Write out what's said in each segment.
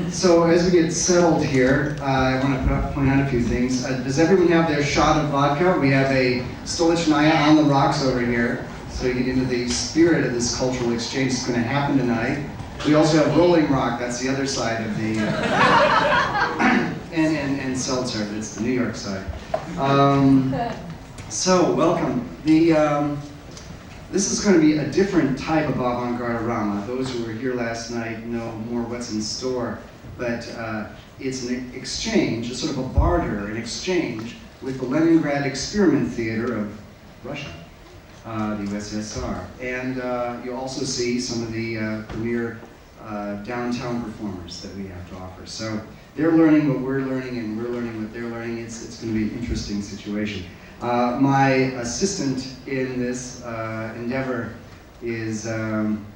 So as we get settled here, I want to point out a few things. Does everyone have their shot of vodka? We have a Stolichnaya on the rocks over here, so you get into the spirit of this cultural exchange that's going to happen tonight. We also have Rolling Rock, that's the other side of the, and Seltzer, that's the New York side. So welcome. This is going to be a different type of Avant-Garde-Arama. Those who were here last night know more what's in store, but it's an exchange, a sort of a barter, an exchange with the Leningrad Experiment Theater of Russia, the USSR. And you'll also see some of the premier downtown performers that we have to offer. So they're learning what we're learning, and we're learning what they're learning. It's going to be an interesting situation. My assistant in this endeavor is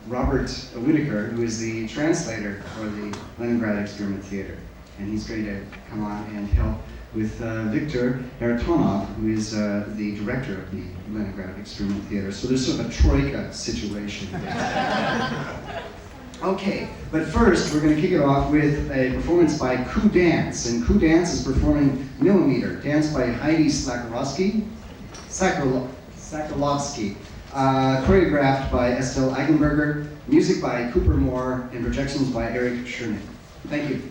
Robert Whitaker, who is the translator for the Leningrad Experiment Theater. And he's going to come on and help with Viktor Haratonov, who is the director of the Leningrad Experiment Theater. So there's sort of a troika situation. Okay, but first we're going to kick it off with a performance by Coup Dance. And Coup Dance is performing Millimeter, danced by Heidi Sakalovsky, choreographed by Estelle Eigenberger, music by Cooper Moore, and projections by Eric Schernick. Thank you.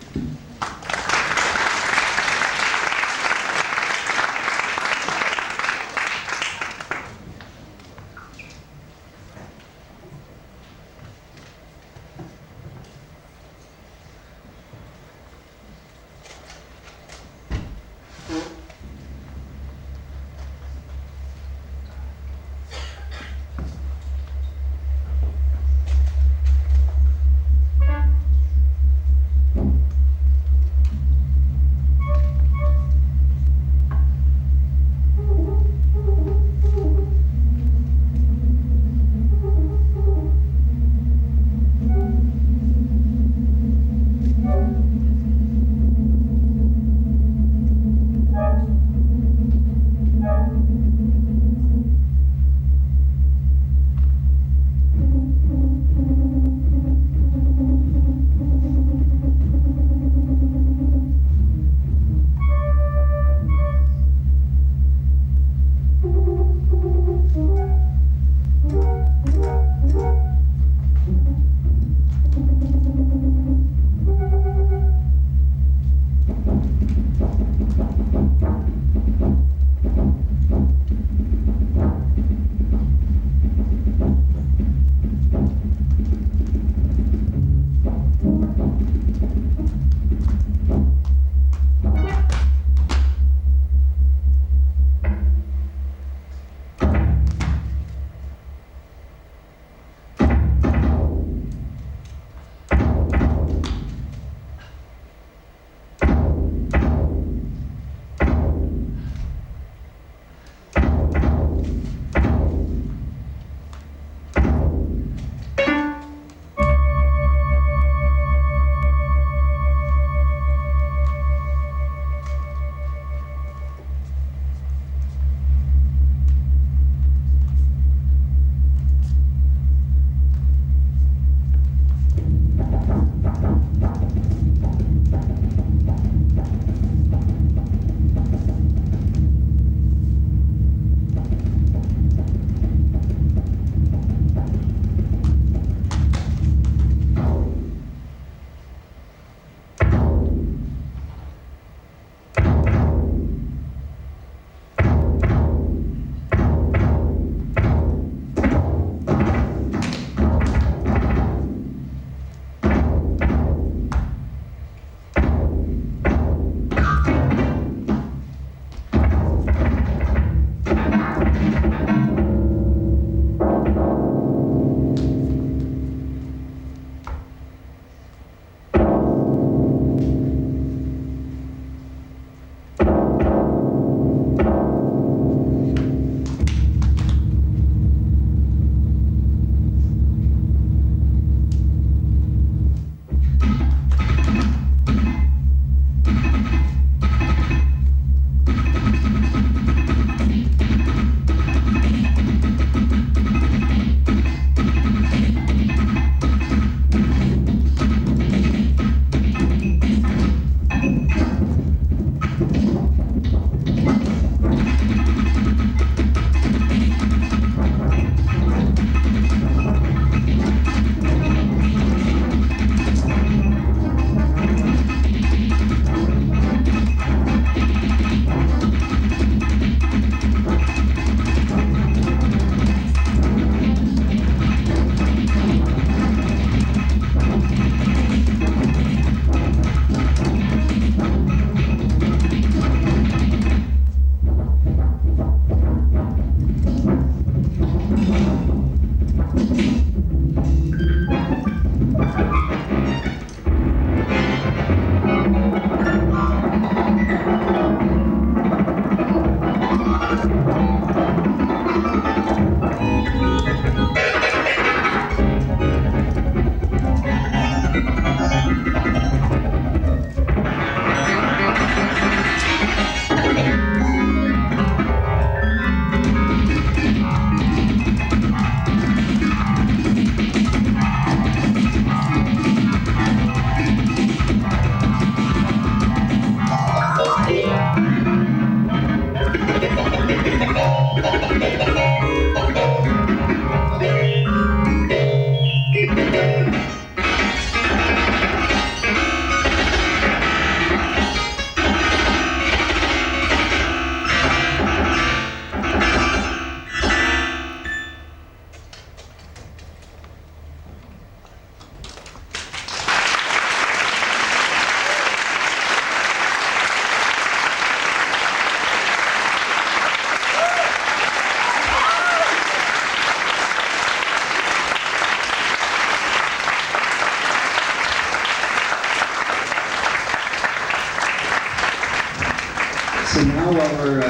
So now while we're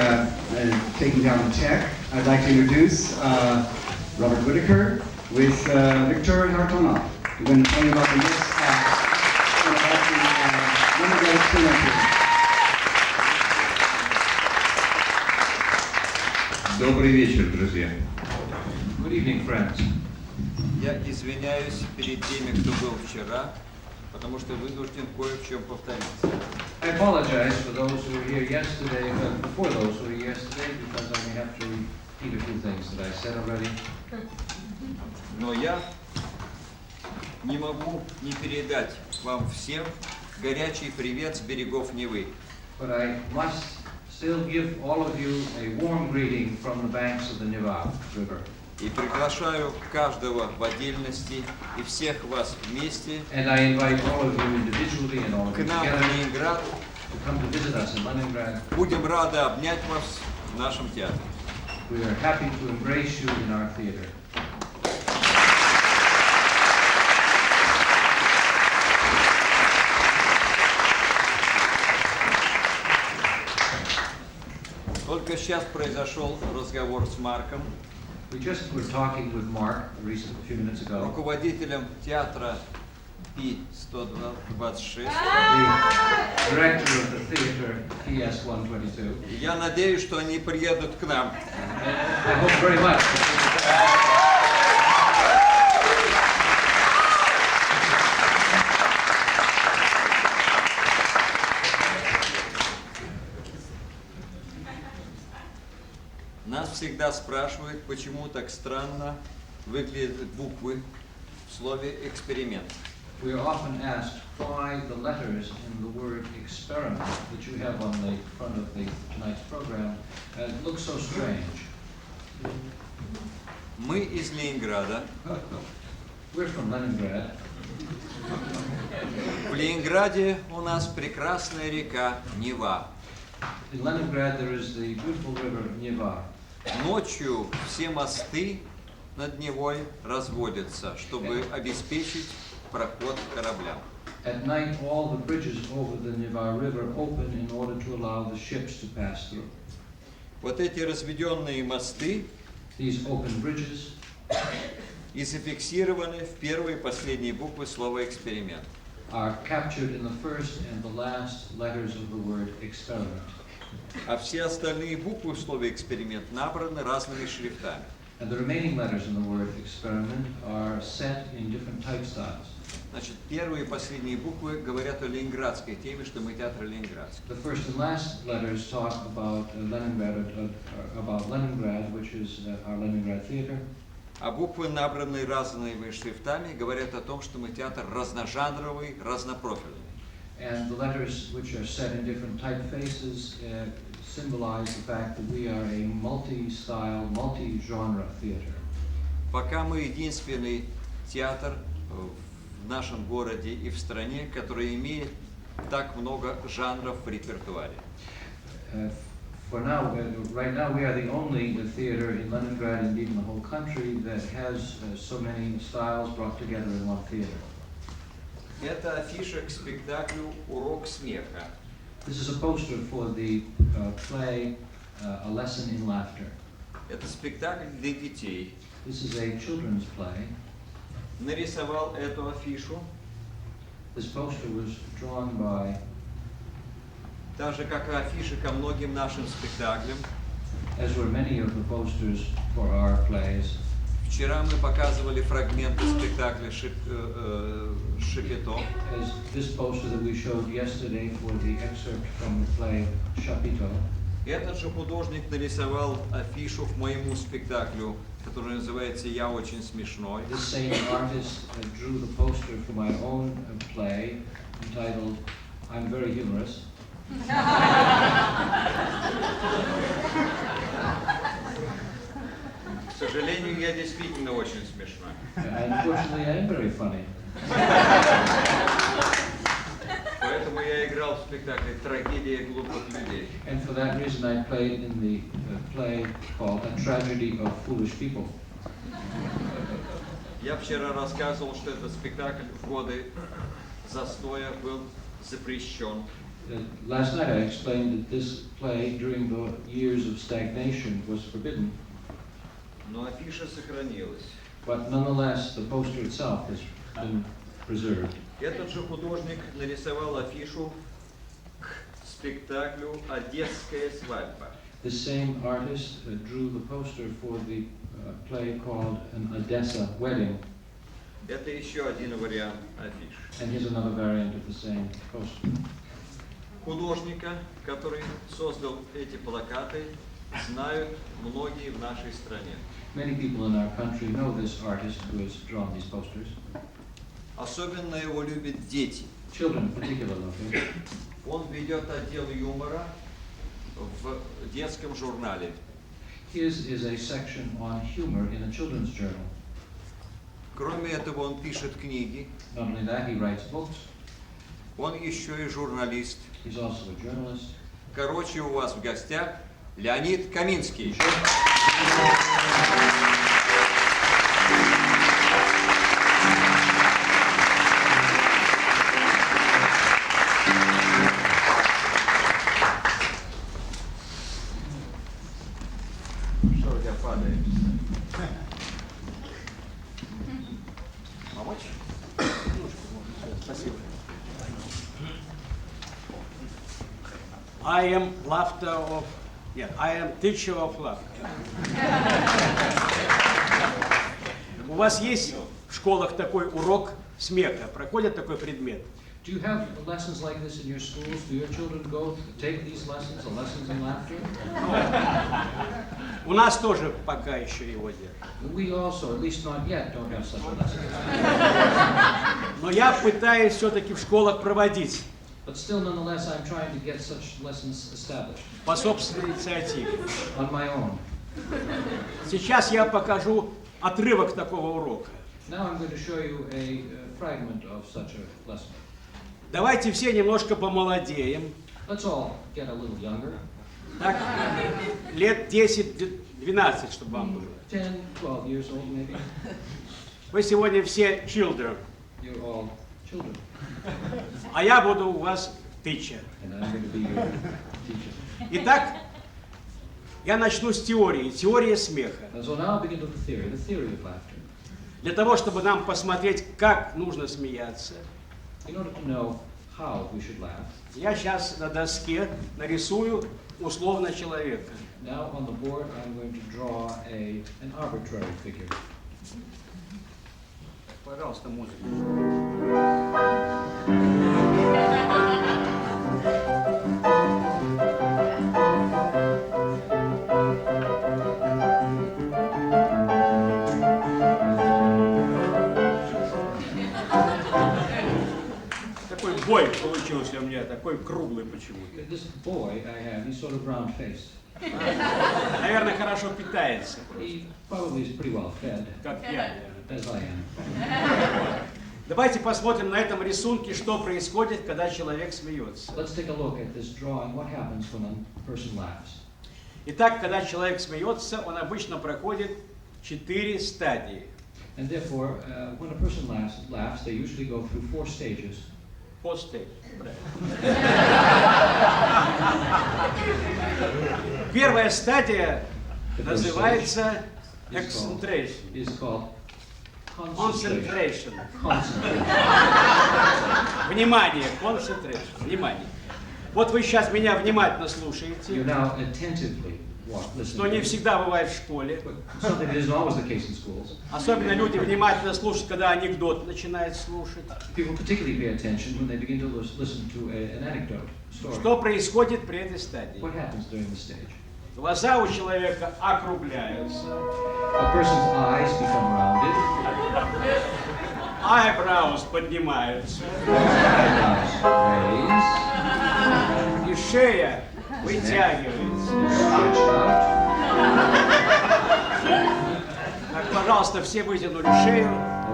taking down the tech, I'd like to introduce Robert Whitaker with Viktor Hartonov. We're going to tell you about the next act about the Leningrad experience. Добрый вечер, друзья. Good evening, friends. Я извиняюсь перед теми, кто был вчера, потому что вынужден кое в чем повториться. I apologize for those who were here yesterday, before those who were here yesterday, because I may have to repeat a few things that I said already. Но я не могу не передать вам всем горячий привет с берегов Невы. But I must still give all of you a warm greeting from the banks of the Neva River. И приглашаю каждого в отдельности и всех вас вместе And I invite all of you individually and all of к you нам в together Ленинград. to come to visit us in Leningrad. Будем рады обнять вас в нашем театре. We are happy to embrace you in our theater. Только сейчас произошел разговор с Марком, We just were talking with Mark a few minutes ago, руководителем театра PS-122. the director of the theater PS-122. И я надеюсь, что они приедут к нам. I hope very much. Нас всегда спрашивают, почему так странно выглядят буквы в слове «эксперимент». We are often asked why the letters in the word experiment that you have on the front of tonight's program look so strange. Мы из Ленинграда. We're from Leningrad. В Ленинграде у нас прекрасная река Нева. In Leningrad there is the beautiful river Neva. Ночью все мосты над Невой разводятся, чтобы обеспечить проход кораблям. At night all the bridges over the Neva River open in order to allow the ships to pass through. Вот эти разведенные мосты These open bridges и зафиксированы в первой и последней буквы слова «эксперимент». are captured in the first and the last letters of the word experiment. А все остальные буквы в слове «эксперимент» набраны разными шрифтами. And the remaining letters in the word experiment are set in different typestyles. Значит, первые и последние буквы говорят о ленинградской теме, что мы театр Ленинградский. The first and last letters talk about Leningrad, which is our Leningrad theater. А буквы, набранные разными шрифтами, говорят о том, что мы театр разножанровый, разнопрофильный. And the letters, which are set in different typefaces, symbolize the fact that we are a multi-style, multi-genre theater. Пока мы единственный театр в нашем городе и в стране, который имеет так много жанров в репертуаре. For now, right now, we are the only theater in Leningrad, indeed in the whole country, that has so many styles brought together in one theater. Это афиша к спектаклю «Урок смеха». This is a poster for the play A Lesson in Laughter. Это спектакль для детей. This is a children's play. Нарисовал эту афишу, This poster was drawn by, так же как и афиши ко многим нашим спектаклям. as were many of the posters for our plays. Вчера мы показывали фрагменты спектакля «Шапито». As this poster that we showed yesterday for the excerpt from the play Chapito. Этот же художник нарисовал афишу к моему спектаклю, который называется «Я очень смешной». This same artist drew the poster for my own play entitled I'm Very Humorous. К сожалению, я действительно очень смешной. Unfortunately, I am very funny. Поэтому я играл в спектакле «Трагедия глупых людей». And for that reason, I played in the play called A Tragedy of Foolish People. Я вчера рассказывал, что этот спектакль в годы застоя был запрещен. Last night I explained that this play, during the years of stagnation, was forbidden, Но афиша сохранилась. but nonetheless the poster itself has been preserved. Этот же художник нарисовал афишу к спектаклю «Одесская свадьба». This same artist drew the poster for the play called An Odessa Wedding, Это еще один вариант афиш. and here's another variant of the same poster. Художника, который создал эти плакаты, знают многие в нашей стране. Many people in our country know this artist who has drawn these posters. Особенно его любят дети. Children in particular love him. Он ведет отдел юмора в детском журнале. His is a section on humor in a children's journal. Кроме этого, он пишет книги. Not only that, he writes books. Он еще и журналист. He's also a journalist. Короче, у вас в гостях Леонид Каминский. Что у тебя падает? Помочь? Спасибо. I am laughter of, I am teacher of laughter. У вас есть в школах такой урок смеха? Проходит такой предмет? Do you have lessons like this in your schools? Do your children go take these lessons, lessons in laughter? У нас тоже пока еще его нет. We also, at least not yet, don't have such a lesson. Но я пытаюсь все-таки в школах проводить But still, nonetheless, I'm trying to get such lessons established по собственной инициативе. on my own. Сейчас я покажу отрывок такого урока. Now I'm going to show you a fragment of such a lesson. Давайте все немножко помолодеем. Let's all get a little younger. Так, лет 10-12, чтобы вам было. 10, 12 years old, maybe. Вы сегодня все children, You're all children. а я буду у вас teacher. And I'm going to be your teacher. Итак, я начну с теории. Теория смеха. And so now I'll begin with the theory of laughter. Для того, чтобы нам посмотреть, как нужно смеяться, In order to know how we should laugh, я сейчас на доске нарисую условно человека. now on the board I'm going to draw an arbitrary figure. Пожалуйста, музыку. Такой бой получился у меня, такой круглый почему-то. This boy I have, he's sort of round-faced. Наверное, хорошо питается, He probably is pretty well fed, как я. as I am. Давайте посмотрим на этом рисунке, что происходит, когда человек смеется. Let's take a look at this drawing. What happens when a person laughs? Итак, когда человек смеется, он обычно проходит 4 стадии. And therefore, when a person laughs, they usually go through 4 stages. Первая стадия The first называется stage concentration. is called Concentration. Concentration. Внимание, concentration. Внимание. Вот вы сейчас меня внимательно You're слушаете, now attentively что не listening. всегда бывает в школе. Something that isn't always the case in schools. Особенно люди внимательно слушают, когда анекдот начинают слушать. People particularly pay attention when they begin to listen to an anecdote, story. Что происходит при этой стадии? What happens during this stage? Глаза у человека округляются, A person's eyes become rounded, eyebrows поднимаются, eyebrows raise, и шея вытягивается. stretch out. Так, пожалуйста, все вытянули шею.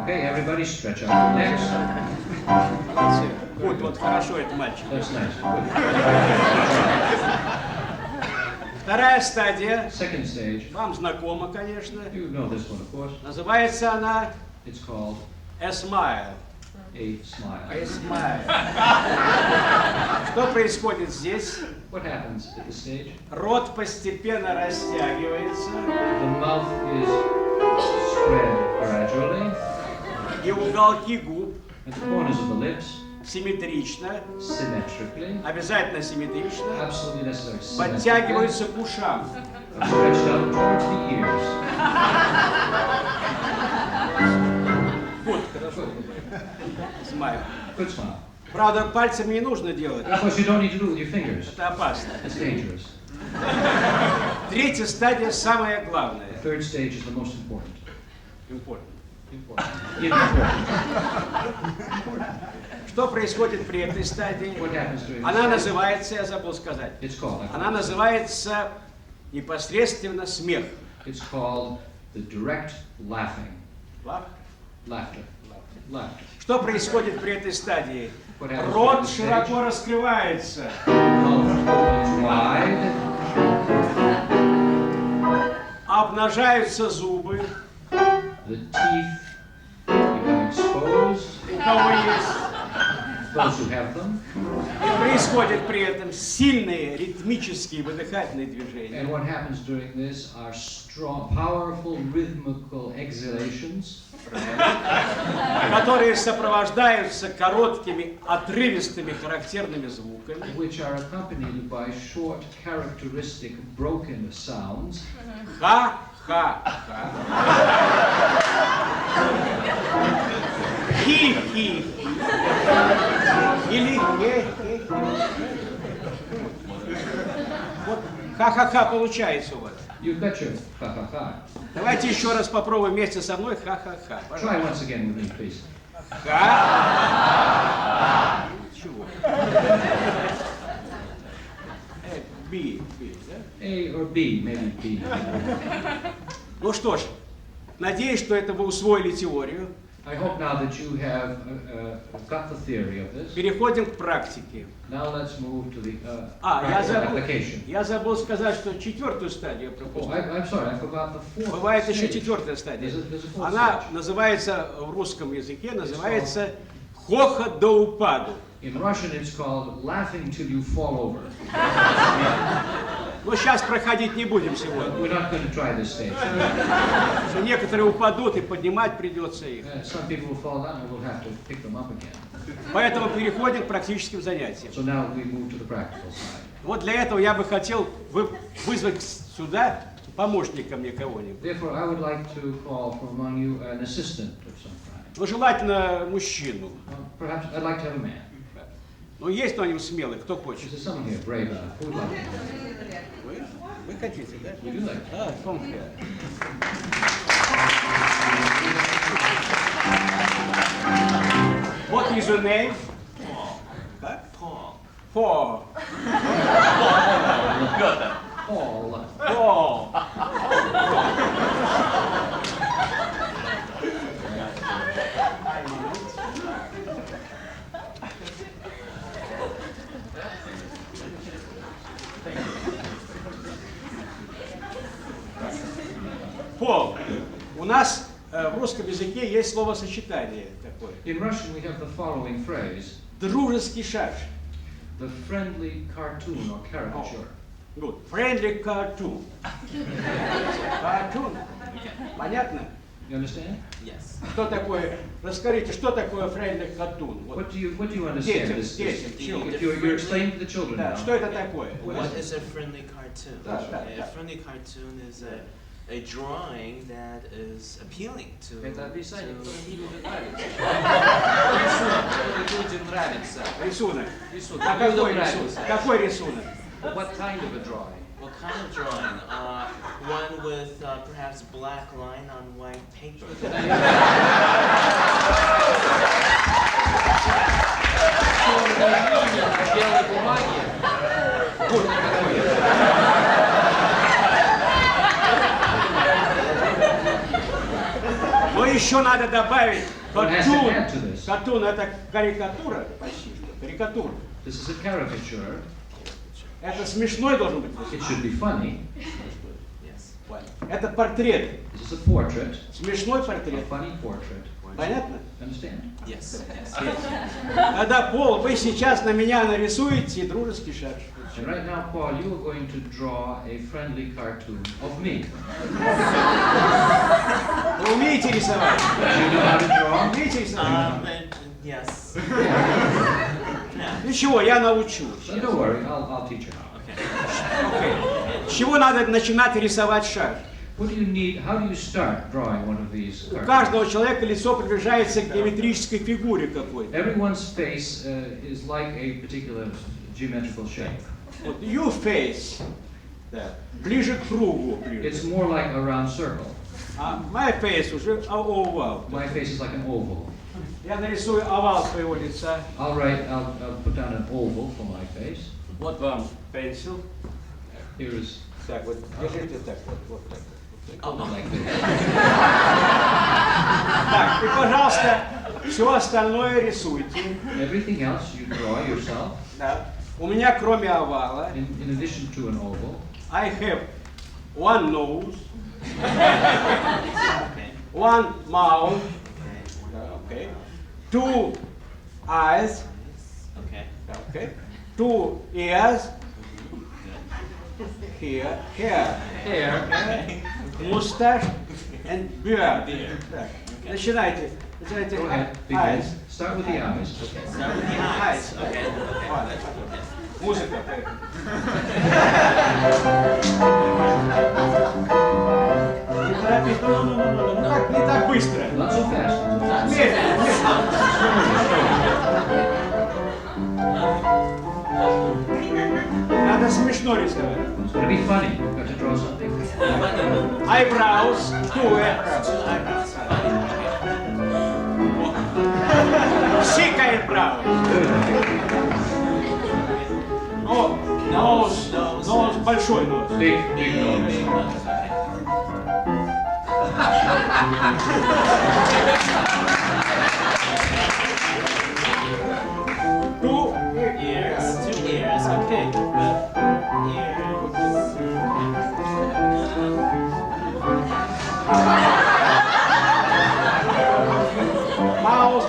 Okay, everybody stretch out your legs. Вот, хорошо, это мальчик. That's nice. Good. Вторая стадия, Second stage, вам знакома, конечно. you know this one, of course. Называется она It's called a smile. a smile. A smile. Что Что происходит здесь? What happens at the stage? Рот постепенно растягивается, The mouth is spread gradually, и уголки губ and the corners of the lips симметрично, symmetrically, обязательно симметрично, absolutely necessary, symmetrically, подтягиваются к ушам. are stretched out towards the ears. Вот, хорошо. Смайл. Good smile. Правда, пальцами не нужно делать. Of course, you don't need to do it with your fingers. Это опасно. It's dangerous. Третья стадия самая The главная. third stage is the most important. Important. Important. Что происходит при этой стадии? What happens during Она this stage? называется, я забыл сказать, It's called. она называется непосредственно смех. It's called the direct laughing. Лав? Laughter. Laughter. Что происходит при этой стадии? What happens Рот during this stage? широко раскрывается. Mouth opens wide. Обнажаются зубы. The teeth become exposed. У кого есть. Those who have them. И происходит при этом сильные ритмические выдыхательные движения. And what happens during this are strong, powerful, rhythmical exhalations, Которые сопровождаются короткими, отрывистыми, характерными звуками. which are accompanied by short, characteristic, broken sounds. Ха-ха-ха. Хи-хи. Или хе-хе. Вот ха-ха-ха получается у вас. You've got your ha-ha-ha. Давайте еще раз попробуем вместе со мной ха-ха-ха. Try Пожалуйста. once again with me, please. Ха. Чего? Би, да? A or B, maybe B. Ну что ж, надеюсь, что это вы усвоили теорию. I hope now that you have got the theory of this. Переходим к практике. Now let's move to the Я practical забыл, application. я забыл сказать, что четвертую стадию я Oh, пропустил. I'm sorry, I forgot the fourth Бывает еще stage. четвертая стадия. There's a fourth Она stage. называется в русском языке, называется хохот до упаду. In Russian, it's called laughing till you fall over. Но сейчас проходить не будем сегодня. We're not going to try this stage. Что некоторые упадут и поднимать придется их. Some people will fall down and we'll have to pick them up again. Поэтому переходим к практическим занятиям. So now we move to the practical side. Вот для этого я бы хотел вызвать сюда помощника мне кого-нибудь. Therefore, I would like to call from among you an assistant of some kind. Ну, желательно мужчину. Perhaps I'd like to have a man. Ну, есть кто-нибудь смелый, кто хочет? Is there someone here brave enough? Who would like to? Вы хотите, да? Would you like? А, Фомка. What is your name? Paul. Paul. Paul. Paul. Пол. У нас в русском языке есть словосочетание такое. In Russian, we have the following phrase: Дружеский шарж. the friendly cartoon or caricature. Good. Friendly cartoon. Cartoon. Понятно? You understand? Что такое? Расскажите, что такое friendly cartoon? Вот. What do you understand? Детям, This, детям, children. you're explaining to the children Да, now. что это такое? What is a friendly cartoon? Да, да, A да. friendly cartoon is a drawing that is appealing to. Это описание, to- которое людям нравится. Рисунок, который людям нравится. Рисунок. Рисунок. А какой Людям рисунок? нравится. Какой рисунок? What kind of a drawing? What kind of drawing? One with perhaps black line on white paper. Белой бумаги. Но еще надо добавить What has to картун. add to this? Картун это карикатура. Почти что. Карикатура. This is a caricature. Это смешной должен быть. It should be funny. Yes. Это портрет. This is a portrait, Смешной a портрет. funny portrait. Понятно? Understand? Yes, yes. Тогда, Пол, вы сейчас на меня нарисуете дружеский шар. And right now, Paul, you are going to draw a friendly cartoon of me. Вы умеете рисовать? Do you know how to draw? Умеете рисовать? Yes. Ничего, я научу. So don't worry, I'll teach you how. Окей. С чего надо начинать рисовать шар? What do you need? How do you start drawing one of these У cartoons? каждого человека лицо приближается к геометрической фигуре какой-то. Everyone's face is like a particular geometrical shape. Вот your face, да, ближе к кругу. It's more like a round circle. А my face уже овал. My face is like an oval. Я нарисую овал своего лица. I'll put down an oval for my face. Вот вам pencil. Here is Так вот, держите так вот, вот так. like this. Так, и, пожалуйста, все остальное рисуйте. Everything else you draw yourself. Да. У меня, кроме овала, In addition to an oval, I have one nose, Okay. one mouth, Okay. okay, two eyes, Okay. okay, two ears, here, hair, mustache, and beard. Так, начинайте. go ahead, begin. Eyes. Start with the eyes. Start with the eyes. Okay. Ладно. Музыка. Не торопись, ну, не так быстро. Not so fast. Медленно, медленно. Надо смешно рисовать. It's going to be funny. You've got to draw something. Eyebrows, two eyebrows. Two eyebrows. Thick eyebrows. О, нос, большой нос. Big nose. Big nose. Okay. Two Ears. Two ears. Okay. Good. mouth.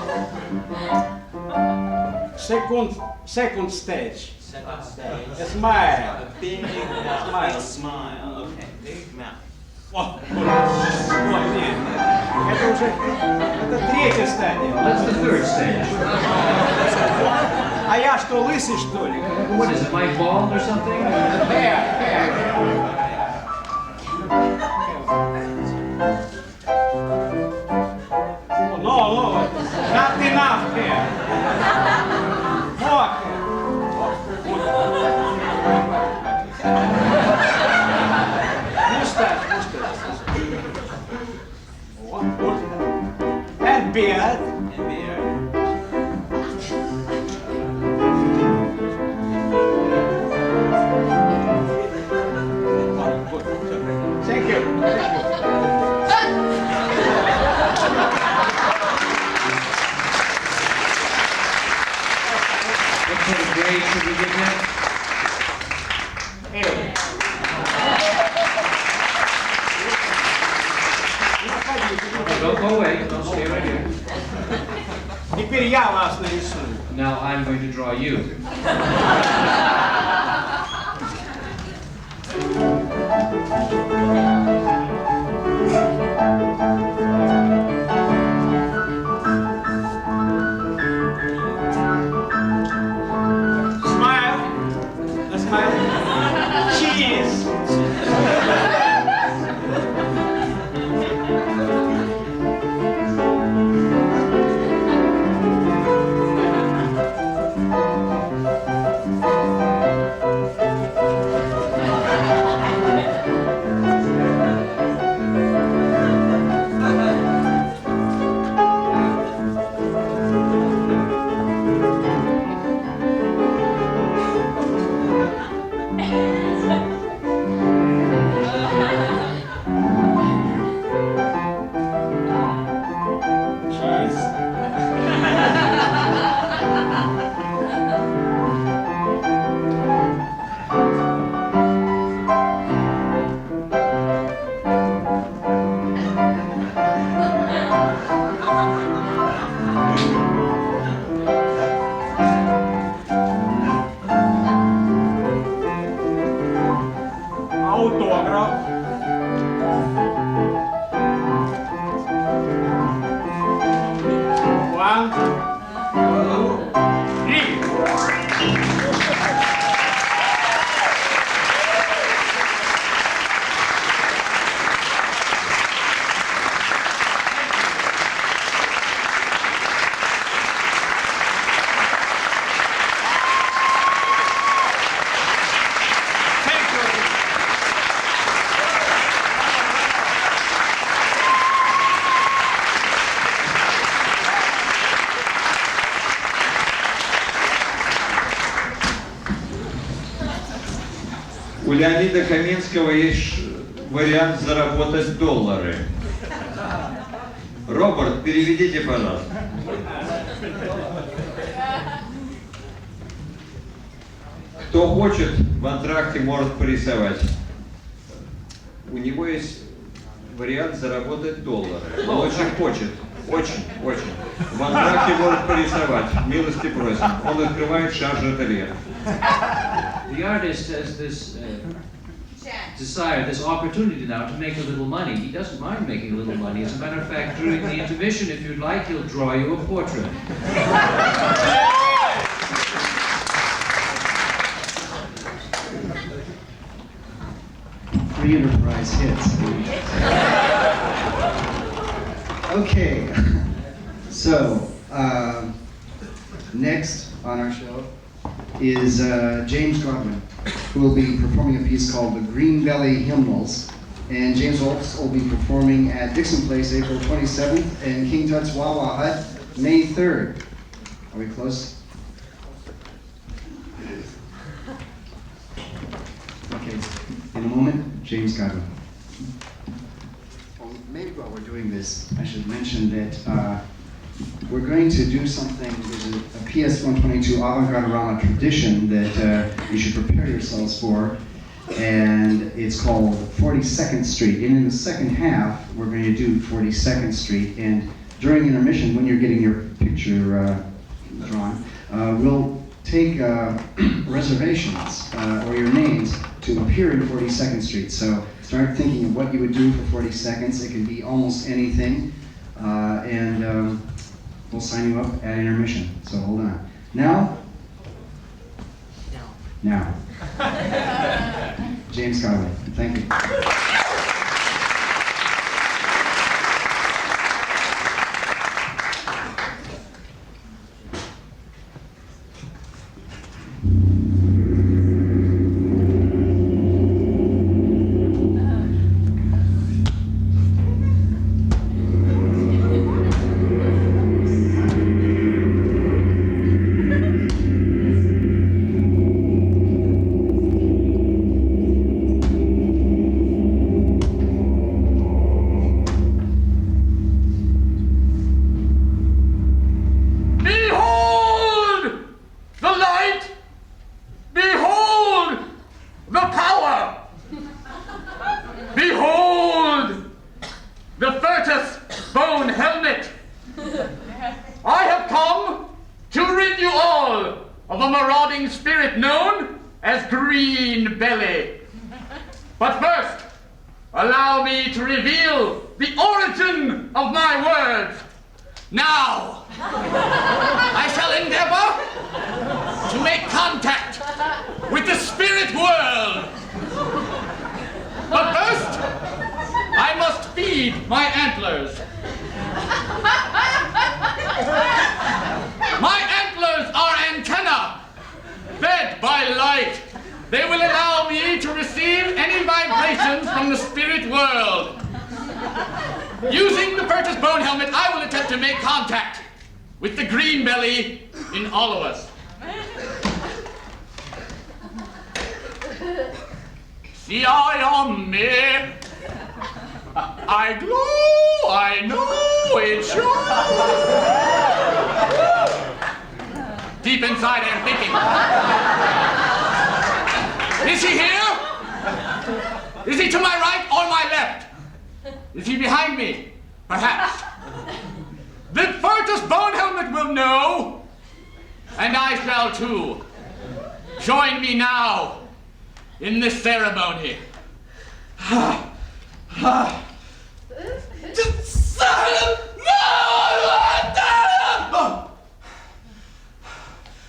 Second stage. Second stage. A smile. A big mouth. Smile. Big smile. Okay. Big mouth. О, нет. Это уже, это третья стадия. That's the third stage. А я что, лысый, что ли? What is it, my bald or something? No, not enough hair. More hair. Mustache. And beard. And beard. Thank you. What sort of grade should we give that? Don't go away. Don't stay right here. Теперь я вас нарисую. Now I'm going to draw you. Smile. A smile. Cheese. У Леонида Каменского есть вариант заработать доллары. Роберт, переведите, пожалуйста. Кто хочет, в антракте может порисовать. У него есть вариант заработать доллары. Он очень хочет. Очень. В антракте может порисовать. Милости просим. Он открывает шарж-ателье. The artist has this desire, this opportunity now to make a little money. He doesn't mind making a little money. As a matter of fact, during the intermission, if you'd like, he'll draw you a portrait. Free enterprise hits. Okay, so next on our show is James Godwin, who will be performing a piece called The Green Belly Hymnals. And James also will be performing at Dixon Place April 27th and King Tut's Wawa Hut May 3rd. Are we close? Okay, in a moment, James Godwin. Well, maybe while we're doing this, I should mention that we're going to do something. There's a PS-122 Avant-Garde-Arama tradition that you should prepare yourselves for, and it's called 42nd Street. And in the second half, we're going to do 42nd Street, and during intermission, when you're getting your picture drawn, we'll take reservations or your names to appear in 42nd Street. So start thinking of what you would do for 40 seconds. It can be almost anything, and we'll sign you up at intermission. So hold on. Now? Now. James Godwin. Thank you.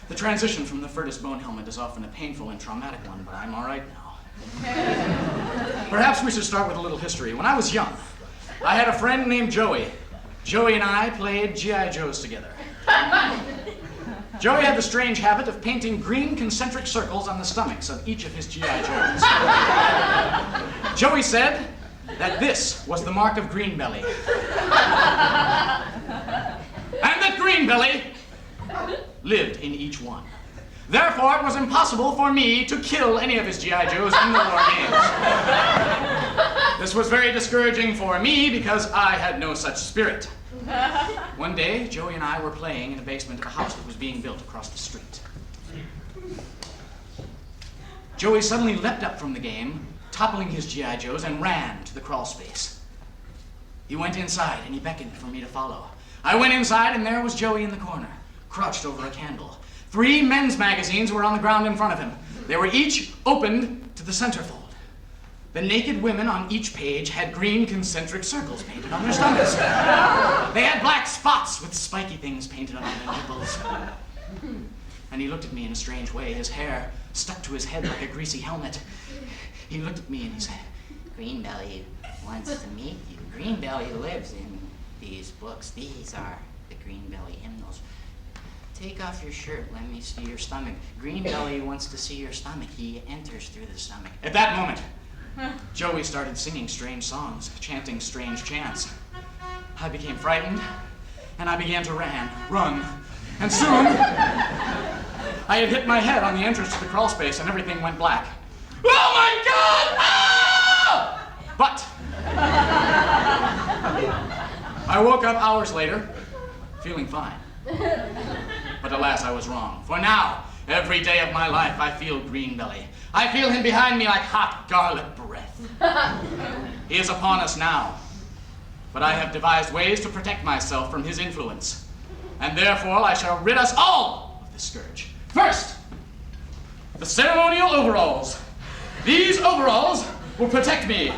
The transition from the Furtus bone helmet is often a painful and traumatic one, but I'm all right now. Perhaps we should start with a little history. When I was young, I had a friend named Joey. Joey and I played G.I. Joes together. Joey had the strange habit of painting green concentric circles on the stomachs of each of his G.I. Joes. Joey said that this was the mark of Greenbelly. And that Greenbelly lived in each one. Therefore, it was impossible for me to kill any of his G.I. Joes in the war games. This was very discouraging for me because I had no such spirit. One day, Joey and I were playing in the basement of a house that was being built across the street. Joey suddenly leapt up from the game, toppling his G.I. Joes, and ran to the crawl space. He went inside and he beckoned for me to follow. I went inside and there was Joey in the corner, crouched over a candle. 3 men's magazines were on the ground in front of him. They were each opened to the centerfold. The naked women on each page had green concentric circles painted on their stomachs. They had black spots with spiky things painted on their nipples. And he looked at me in a strange way. His hair stuck to his head like a greasy helmet. He looked at me and he said, Greenbelly wants to meet you. Greenbelly lives in these books. These are the Greenbelly hymnals. Take off your shirt, let me see your stomach. Greenbelly wants to see your stomach. He enters through the stomach. At that moment, Joey started singing strange songs, chanting strange chants. I became frightened, and I began to run. And soon, I had hit my head on the entrance to the crawl space, and everything went black. Oh my God! Ah! But I woke up hours later, feeling fine. But alas, I was wrong. For now, every day of my life, I feel Greenbelly. I feel him behind me like hot garlic breath. He is upon us now. But I have devised ways to protect myself from his influence. And therefore, I shall rid us all of this scourge. First, the ceremonial overalls. These overalls will protect me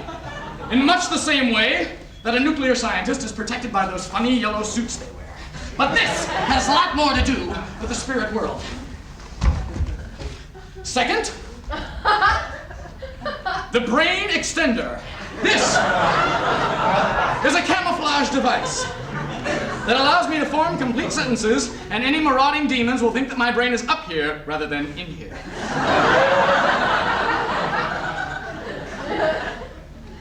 in much the same way that a nuclear scientist is protected by those funny yellow suits they wear. But this has a lot more to do with the spirit world. Second, the brain extender. This is a camouflage device that allows me to form complete sentences, and any marauding demons will think that my brain is up here rather than in here.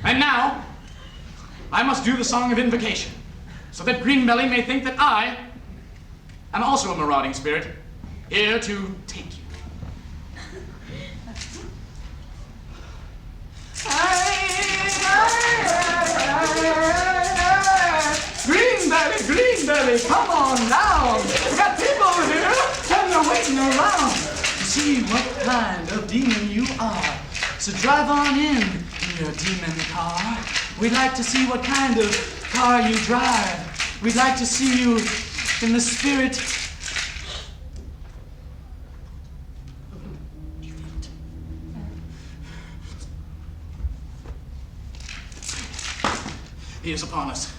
And now, I must do the song of invocation, so that Greenbelly may think that I am also a marauding spirit, here to take you. Greenbelly, Greenbelly, come on down. We got people over here, and they're waiting around to see what kind of demon you are. So drive on in your demon car. We'd like to see what kind of car you drive. We'd like to see you in the spirit. He is upon us.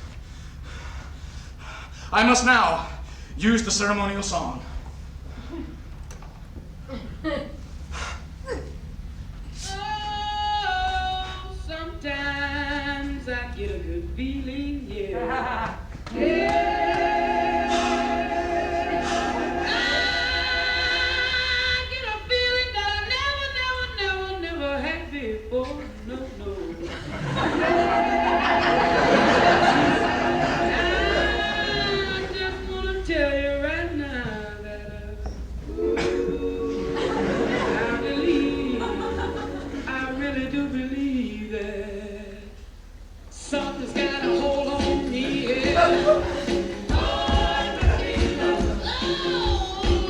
I must now use the ceremonial song. Oh, sometimes I get a good feeling, yeah. Yeah. I get a feeling that I never had before. No, no. Tell you right now that I really do believe that something's got a hold on me. Yeah. Oh,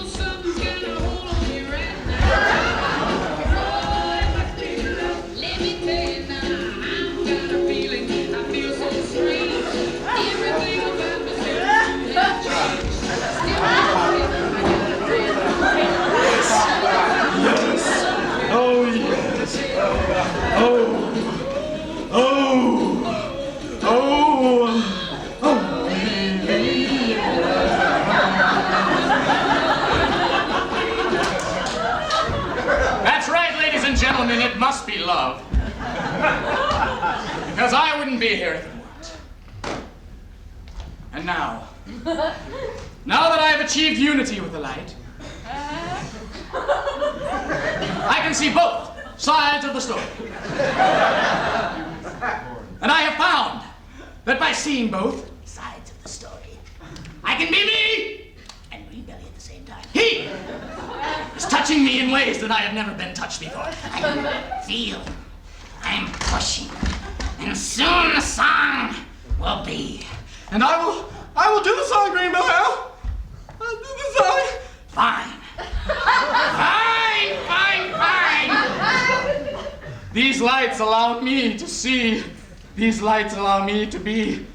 something's got a hold on me right now. Oh, let me tell you now, I've got a feeling, I feel so strange. Everything about me seems to have changed. Oh, yes. Oh. Oh. Oh. Oh. That's right, ladies and gentlemen, it must be love. Because I wouldn't be here if it weren't. And now that I have achieved unity with the light, I can see both sides of the story. And I have found that by seeing both Sides of the story. I can be me And Greenbelly at the same time. He is touching me in ways that I have never been touched before. I'm pushing, and soon the song will be. And I will do the song, Green Bell Al. I'll do the song. Fine. Fine. These lights allow me to see. These lights allow me to be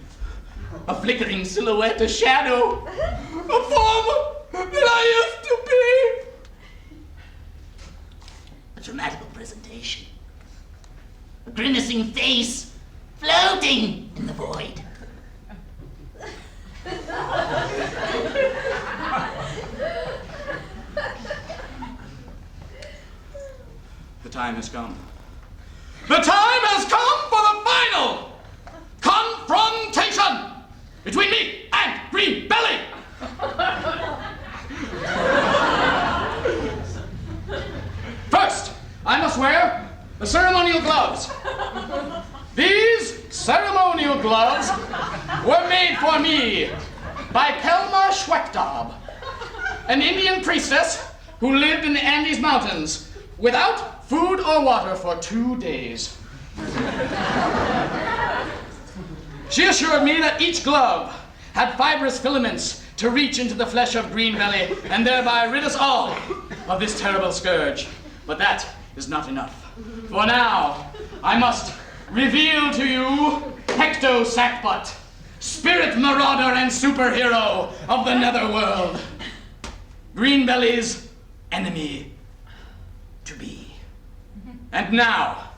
a flickering silhouette, a shadow, a form that I used to be. A dramatical presentation. A grimacing face floating in the void. The time has come. The time has come for the final confrontation between me and Green Belly. First, I must wear the ceremonial gloves. These ceremonial gloves were made for me by Pelma Schweckdob, an Indian priestess who lived in the Andes Mountains without food or water for 2 days. She assured me that each glove had fibrous filaments to reach into the flesh of Green Belly and thereby rid us all of this terrible scourge. But that is not enough. For now, I must reveal to you Hecto Sackbutt, spirit marauder and superhero of the netherworld. Green Belly's enemy to be. And now,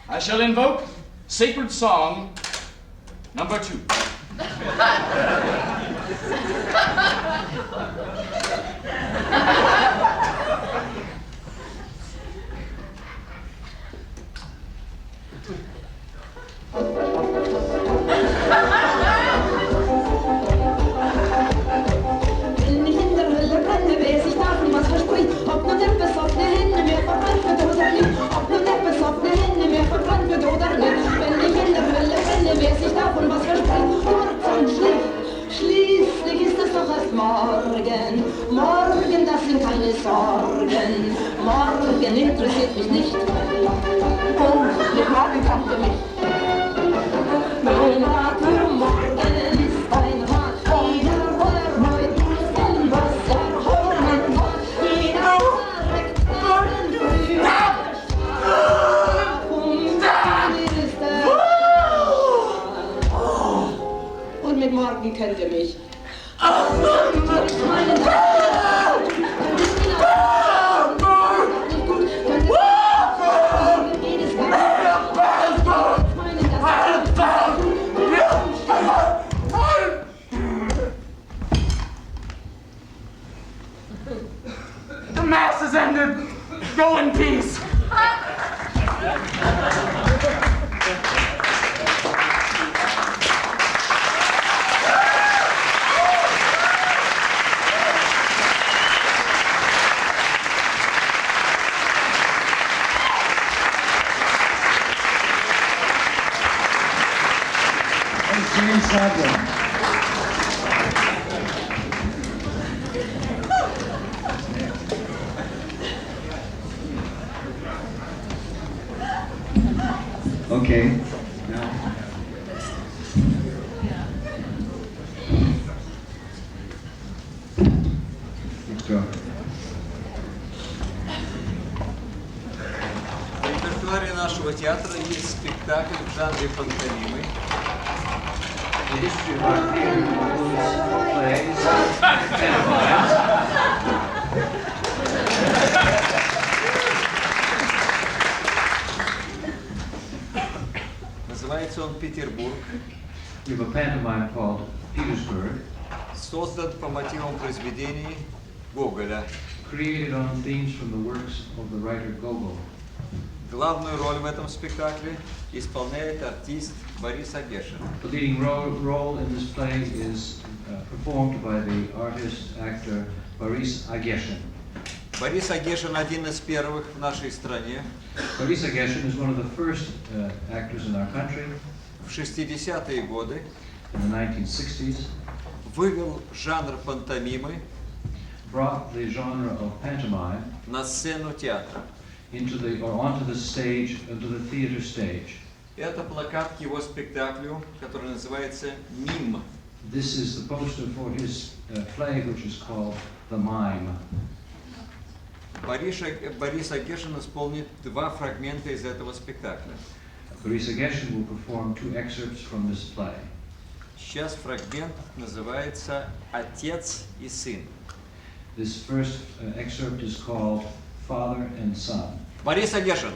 I shall invoke sacred song number 2. Schließlich ist es doch erst morgen. Morgen, das sind keine Sorgen. Morgen interessiert mich nicht. Und mit morgen kommt mich. Mein Rat für morgen ist ein Rat. Jeder, der heute ist, denn was erholen soll. Jeder direkt morgen früh. Und mit morgen könnt ihr mich. The mass is ended. Go in peace. Okay. Now. Let's go. В репертуаре нашего театра есть спектакль в жанре пантомимы. The history of our theatre includes plays and pantomimes. Называется он «Петербург». We have a pantomime called Petersburg, Создан по мотивам произведений Гоголя. created on themes from the works of the writer Gogol. Главную роль в этом спектакле исполняет артист Борис Агешин. The leading role in this play is performed by the artist, actor Boris Ageshin. Борис Агешин один из первых в нашей стране. Boris Ageshin is one of the first actors in our country. В 60-е годы in the 1960s. Вывел жанр пантомимы brought the genre of pantomime на сцену театра. onto the stage, onto the theater stage. Это плакат к его спектаклю, который называется «Мим». This is the poster for his play, which is called The Mime. Борис Агешин исполнит 2 фрагмента из этого спектакля. Boris Ageshin will perform 2 excerpts from this play. Сейчас фрагмент называется «Отец и сын». This first excerpt is called Father and Son. Борис Агешин.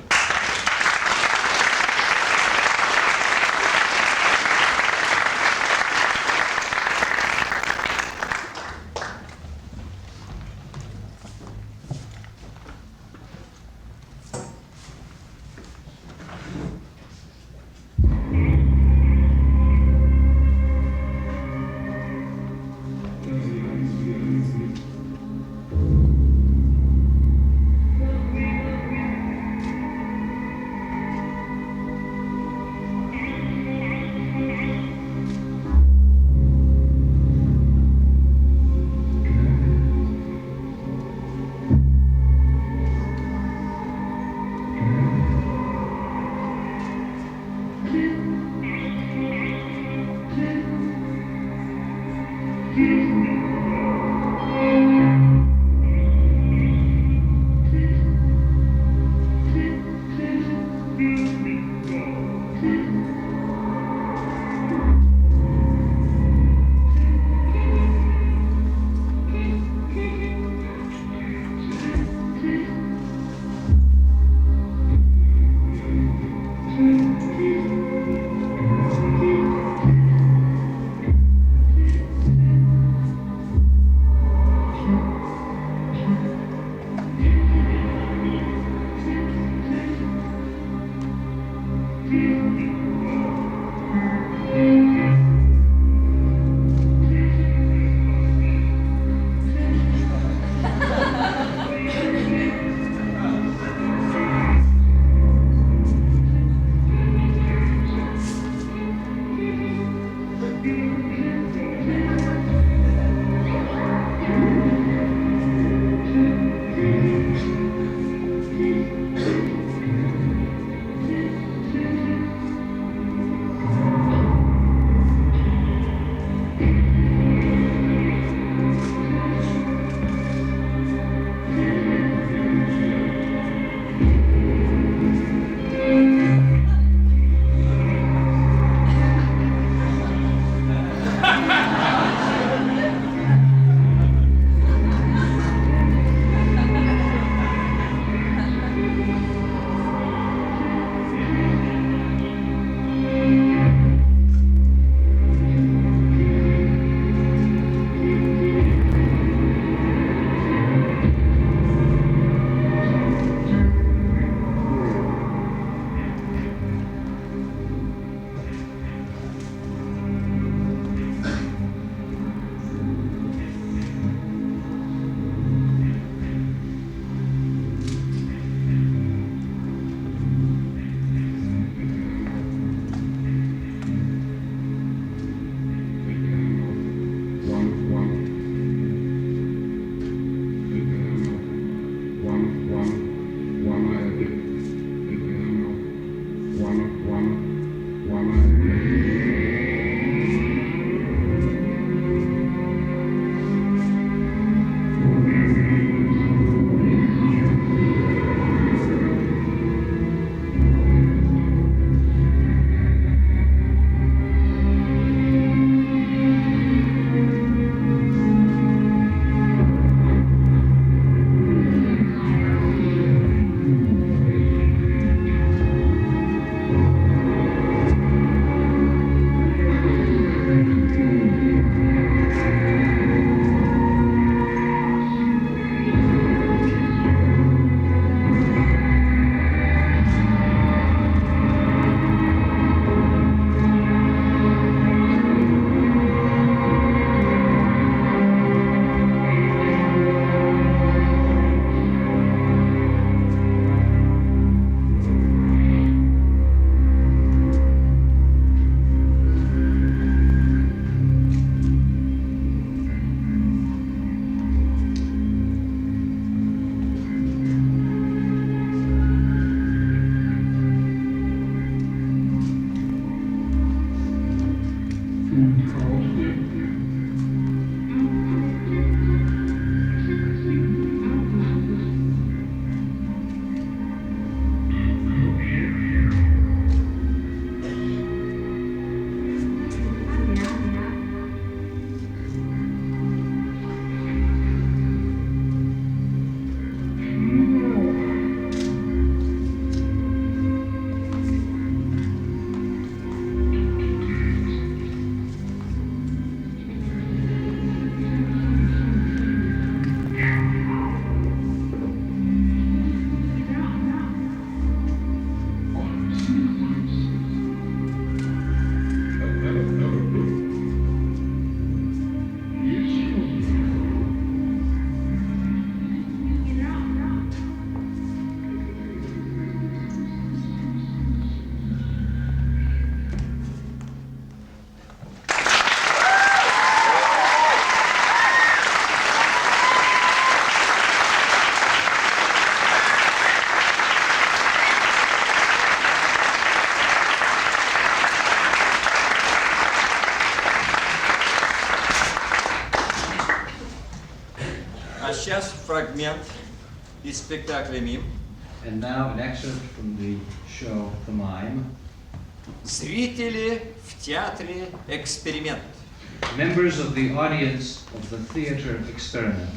фрагмент из спектакля «Мим». And now an excerpt from the show The Mime. Зрители в театре «Эксперимент». Members of the audience of the theater experiment.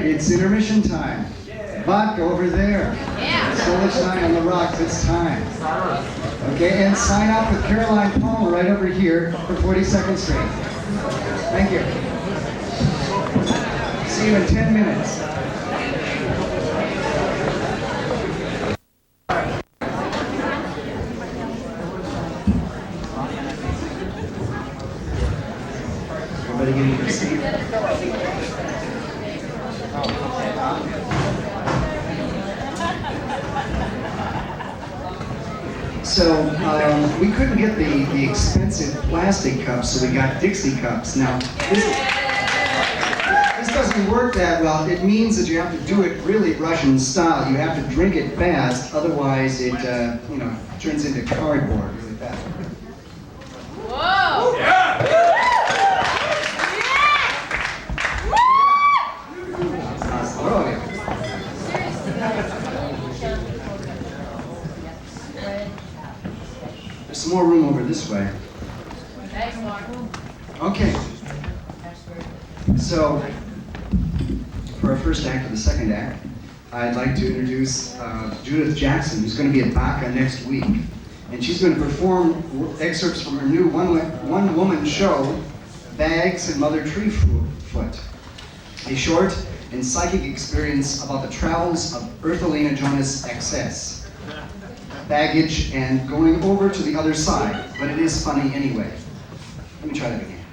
It's intermission time. Vodka over there. Sunshine on the rocks, it's time. Okay, and sign up with Caroline Palmer right over here for 42nd Street. Thank you. See you in 10 minutes. Everybody getting your seat? So we couldn't get the expensive plastic cups, so we got Dixie cups. Now, this doesn't work that well. It means that you have to do it really Russian style. You have to drink it fast, otherwise it turns into cardboard really fast. Whoa! There's some more room over this way. Thanks, Mark. Okay. So, for our first act of the second act, I'd like to introduce Judith Jackson, who's going to be at Baca next week. And she's going to perform excerpts from her new one-woman show, Bags and Mother Treefoot, a short and psychic experience about the travels of Earthelina Jonas XS. Baggage and going over to the other side, but it is funny anyway. Let me try that again.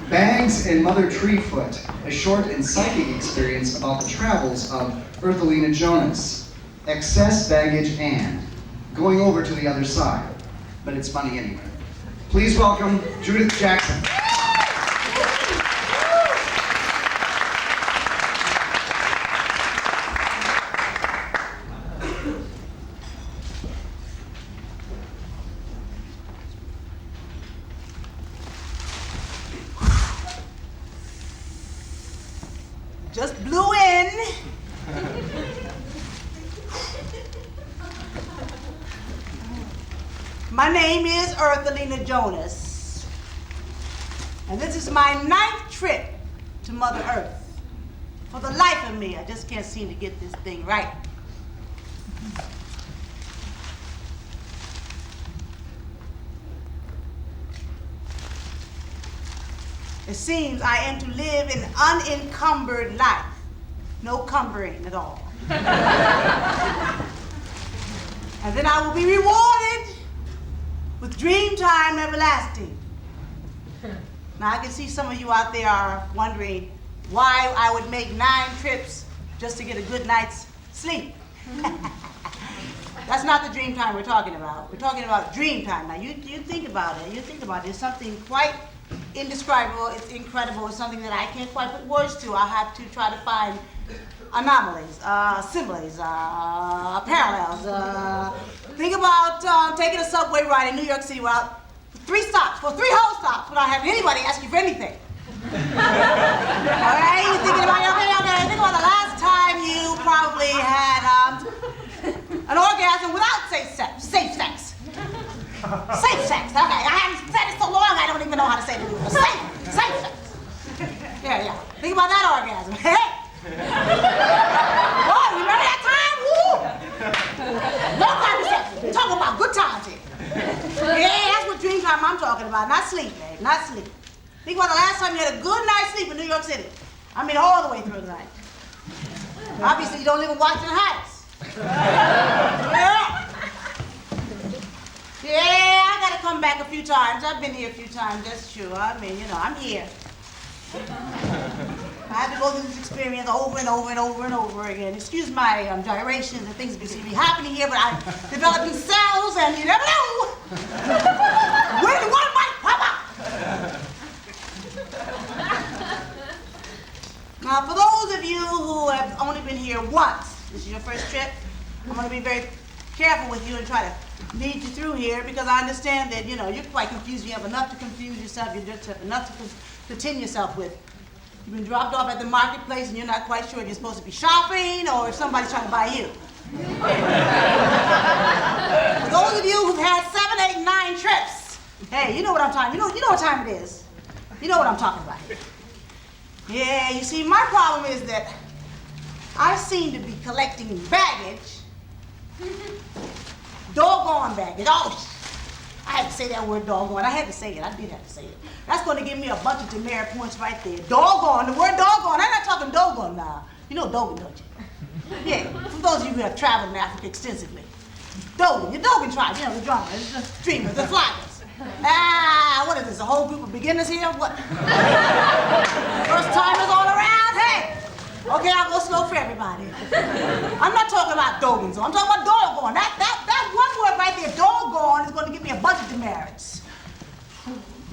Bags and Mother Treefoot, a short and psychic experience about the travels of Earthelina Jonas, excess baggage and going over to the other side, but it's funny anyway. Please welcome Judith Jackson. Just blew in. My name is Earthelina Jonas, and this is my 9th trip to Mother Earth. For the life of me, I just can't seem to get this thing right. it seems I am to live an unencumbered life. No cumbering at all. And then I will be rewarded with dream time everlasting. Now I can see some of you out there are wondering why I would make 9 trips just to get a good night's sleep. That's not the dream time we're talking about. We're talking about dream time. Now you think about it. You think about it. It's something quite indescribable. It's incredible. It's something that I can't quite put words to. I have to try to find anomalies, similes, parallels. Think about taking a subway ride in New York City without 3 stops, for 3 whole stops, without having anybody ask you for anything. All right, you're thinking about, okay, think about the last time you probably had an orgasm without safe sex. Safe sex. Okay, I haven't said it so long, I don't even know how to say it anymore. Safe sex. Yeah. Think about that orgasm. Hey. Boy, you remember that time? Woo! No contraception. We're talking about good times here. Yeah, that's what dream time I'm talking about. Not sleep, babe. Not sleep. Think about the last time you had a good night's sleep in New York City. I mean, all the way through the night. Obviously, you don't live in Washington Heights. Yeah, I gotta come back a few times. I've been here a few times, that's true. I mean, I'm here. I have to go through this experience over and over and over and over again. Excuse my gyrations and things that seem to be happening here, but I'm developing cells and you never know when one might pop up. Now, for those of you who have only been here once, this is your first trip, I'm going to be very careful with you and try to lead you through here because I understand that, you're quite confused. You have enough to confuse yourself. You just have enough to contend yourself with. You've been dropped off at the marketplace and you're not quite sure if you're supposed to be shopping or if somebody's trying to buy you. For those of you who've had 7, 8, 9 trips, hey, you know what I'm talking about. You know what time it is. You know what I'm talking about. Yeah, you see, my problem is that I seem to be collecting baggage. Doggone baggage. Oh, I had to say that word doggone. I had to say it. I did have to say it. That's going to give me a bunch of demerit points right there. Doggone. The word doggone. I'm not talking doggone now. You know Dogan, don't you? Yeah. For those of you who have traveled in Africa extensively. Dogan. Your Dogan tribe. The drummers, the streamers, the flyers. What is this? A whole group of beginners here? What? First timers all around? Hey. Okay, I'll go slow for everybody. I'm not talking about Dogans, I'm talking about doggone. That one word right there, doggone, is going to give me a bunch of demerits.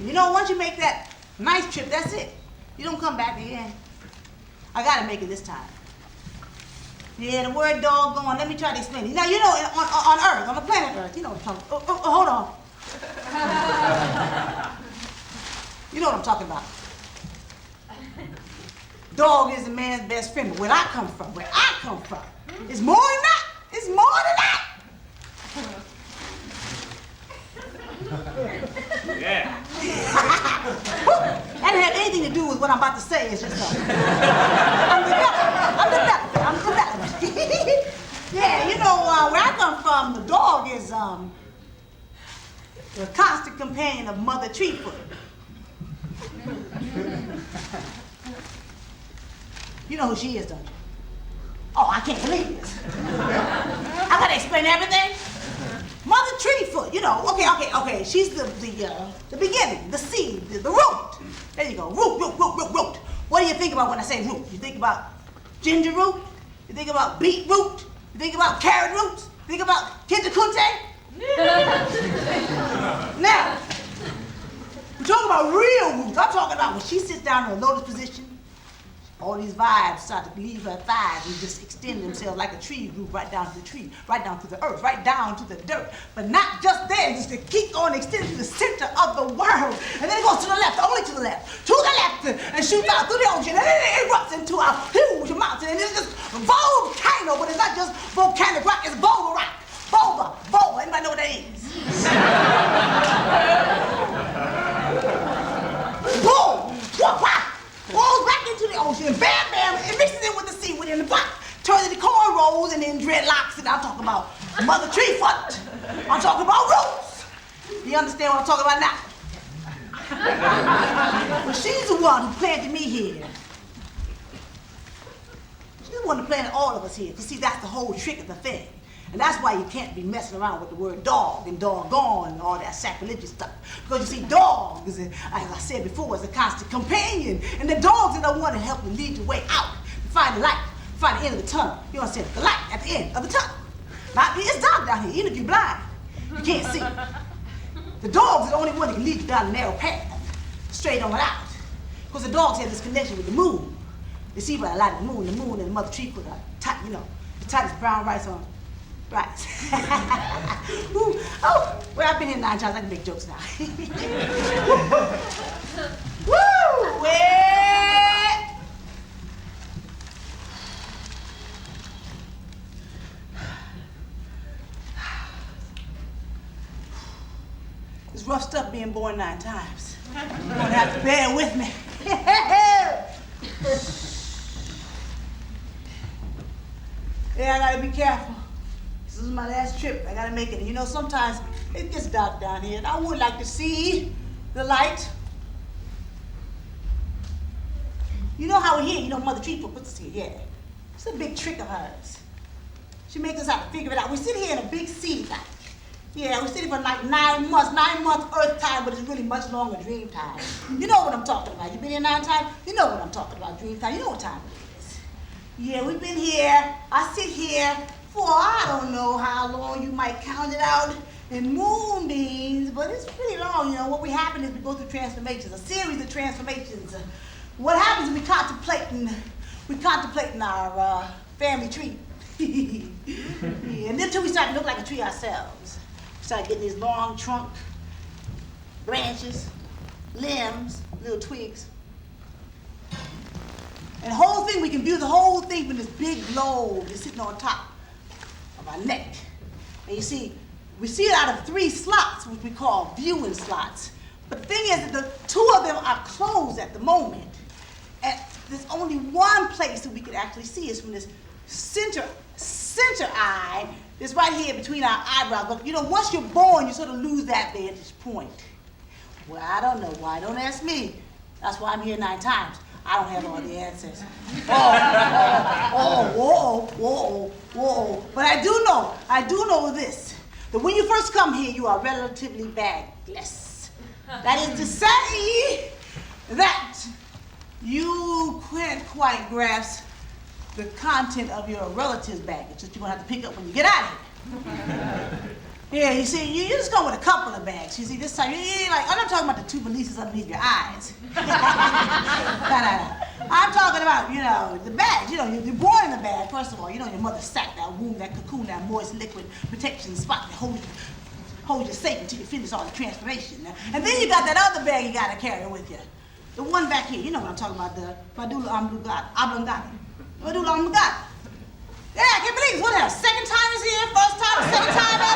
Once you make that nice trip, that's it. You don't come back again. I got to make it this time. Yeah, the word doggone, let me try to explain it. Now, on Earth, on the planet Earth, you know what I'm talking about. Hold on. You know what I'm talking about. Dog is a man's best friend. But where I come from, it's more than that. It's more than that. Yeah. That didn't have anything to do with what I'm about to say. It's just I'm developing. Yeah, where I come from, the dog is the constant companion of Mother Treefoot. You know who she is, don't you? Oh, I can't believe this. I gotta explain everything. Mother Treefoot, okay. She's the beginning, the seed, the root. There you go, root. What do you think about when I say root? You think about ginger root? You think about beet root? You think about carrot root? You think about kintakunte? Now, we're talking about real roots. I'm talking about when she sits down in a lotus position, all these vibes start to leave her thighs and just extend themselves like a tree root right down to the tree, right down to the earth, right down to the dirt. But not just there, just to keep on extending to the center of the world. And then it goes to the left, only to the left, and shoots out through the ocean, and then it erupts into a huge mountain. And it's just volcano, but it's not just volcanic rock, it's boulder rock. Boulder. Anybody know what that is? Boom! Rolls back into the ocean, bam, and mixes it with the sea within the pot. Turns into cornrows and then dreadlocks, and I'm talking about Mother Treefoot. I'm talking about roots. You understand what I'm talking about now? Well, she's the one who planted me here. She's the one who planted all of us here. You see, that's the whole trick of the thing. And that's why you can't be messing around with the word dog and doggone and all that sacrilegious stuff. Because you see, dogs, as I said before, is a constant companion. And the dogs are the one that help you lead the way out, to find the light, to find the end of the tunnel. You understand? The light at the end of the tunnel. Now, it's dark down here, even if you're blind. You can't see. The dogs are the only one that can lead you down the narrow path, straight on out. Because the dogs have this connection with the moon. They see by the light of the moon and the mother tree put a tight, the tightest brown rice on rice. Ooh, oh, well, I've been here 9 times, I can make jokes now. Woo! Well, it's rough stuff being born 9 times. You're gonna have to bear with me. Yeah, I gotta be careful. This is my last trip. I gotta make it. You know, sometimes it gets dark down here, and I would like to see the light. You know how we're here, Mother Tree puts us here, yeah. It's a big trick of hers. She makes us have to figure it out. We sit here in a big city, like. Yeah, we sit here for like 9 months, 9 months Earth time, but it's really much longer dream time. You know what I'm talking about. You've been here 9 times? You know what I'm talking about, dream time. You know what time it is. Yeah, we've been here. I sit here for, I don't know how long, you might count it out in moonbeams, but it's pretty long. What we happen is we go through transformations, a series of transformations. What happens is we contemplating our family tree. Yeah, and then until we start to look like a tree ourselves. We start getting these long trunk, branches, limbs, little twigs. And the whole thing, we can view the whole thing from this big globe that's sitting on top of our neck. And you see, we see it out of 3 slots, which we call viewing slots. But the thing is that the 2 of them are closed at the moment. And there's only one place that we can actually see is from this center eye that's right here between our eyebrows. But once you're born, you sort of lose that vantage point. Well, I don't know why. Don't ask me. That's why I'm here 9 times. I don't have all the answers. Whoa. But I do know this, that when you first come here, you are relatively bagless. That is to say that you can't quite grasp the content of your relative's baggage that you're gonna have to pick up when you get out of here. Yeah, you see, you just go with a couple of bags. You see, this time, you ain't like, I'm not talking about the 2 valises underneath your eyes. No. I'm talking about, the bags. You're born in a bag, first of all. Your mother sack, that womb, that cocoon, that moist liquid protection spot that holds you safe until you finish all the transformation. And then you got that other bag you gotta carry with you. The one back here, you know what I'm talking about, the medulla oblongata. Medulla oblongata. Yeah, I can't believe it. What the hell? Second time it's here, first time, second time ever?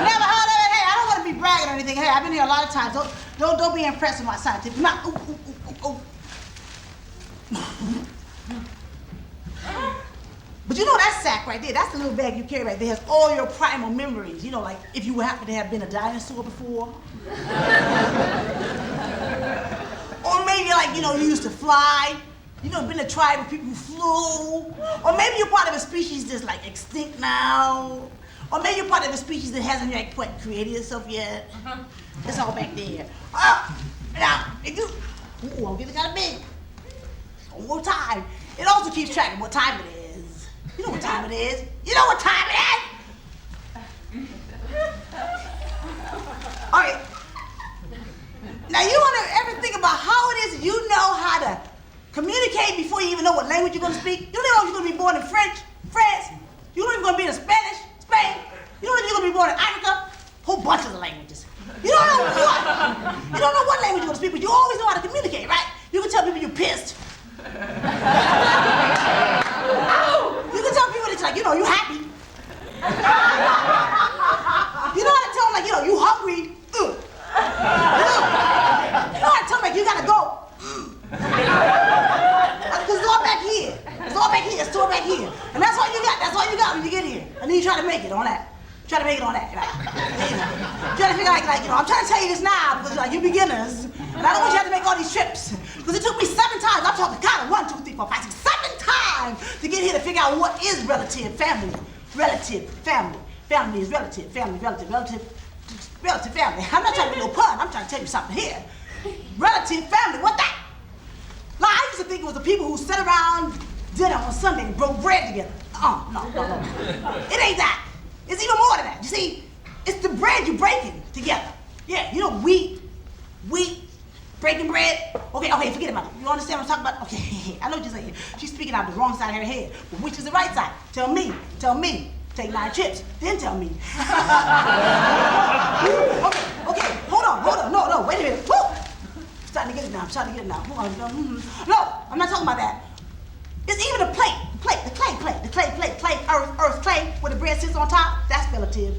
Never heard of it. Hey, I don't want to be bragging or anything. Hey, I've been here a lot of times. Don't be impressed with my scientific. Not. But that sack right there, that's the little bag you carry right there. It has all your primal memories. Like if you happen to have been a dinosaur before. Or maybe you used to fly. Been a tribe of people who flew. Or maybe you're part of a species that's extinct now. Or maybe you're part of a species that hasn't quite created itself yet. It's all back there. Now, if you, I'm getting kind of big. One more time. It also keeps track of what time it is. You know what time it is. You know what time it is. All right. Now, you want to ever think about how it is that you know how to communicate before you even know what language you're going to speak? You don't know if you're going to be born in France. You don't know if you're going to be in Spanish, Spain. You don't know if you're going to be born in Africa. Whole bunch of the languages. You don't know what language you're going to speak, but you always know how to communicate, right? You can tell people you're pissed. You can tell people that you're happy. You know how to tell them you hungry. You know how to tell them you gotta go. Because it's all back here. It's all back here. It's stored back here. And that's all you got. That's all you got when you get here. And then you try to make it on that. Try to make it on that. Try to figure I'm trying to tell you this now because you're beginners. And And I don't want you to have to make all these trips. Because it took me 7 times. I'm talking kind of 1, 2, 3, 4, 5, 6, 7 times to get here to figure out what is relative family. Relative family. Family is relative. Family, relative, relative. Relative family. I'm not trying to do no pun. I'm trying to tell you something here. Relative family. What that? Like, I used to think it was the people who sat around dinner on Sunday and broke bread together. No. It ain't that. It's even more than that. You see, it's the bread you're breaking together. Yeah, you know, wheat, breaking bread. Okay, forget about it. You understand what I'm talking about? Okay, I know what you're saying. She's speaking out the wrong side of her head. But which is the right side? Tell me. Take 9 chips, then tell me. Okay, hold on. No, wait a minute. Woo! I'm starting to get it now. Hold on. No, I'm not talking about that. It's even the plate, the clay plate, earth clay, where the bread sits on top. That's relative.